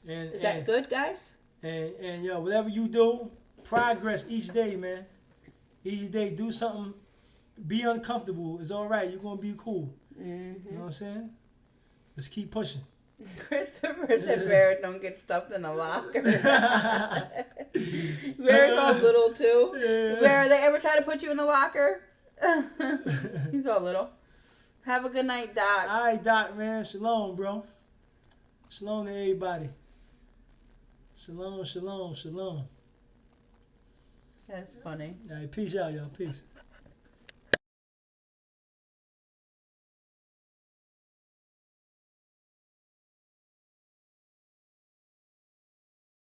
Is that good, guys? And yo, whatever you do, progress each day, man. Each day, do something. Be uncomfortable. It's all right. You're going to be cool. Mm-hmm. You know what I'm saying? Let's keep pushing. Christopher said Barrett don't get stuffed in a locker. Barrett's all little, too. Yeah. Barrett, they ever try to put you in a locker? He's all little. Have a good night, Doc. All right, Doc, man. Shalom, bro. Shalom to everybody. Shalom, shalom, shalom. That's funny. All right, peace out, y'all. Peace.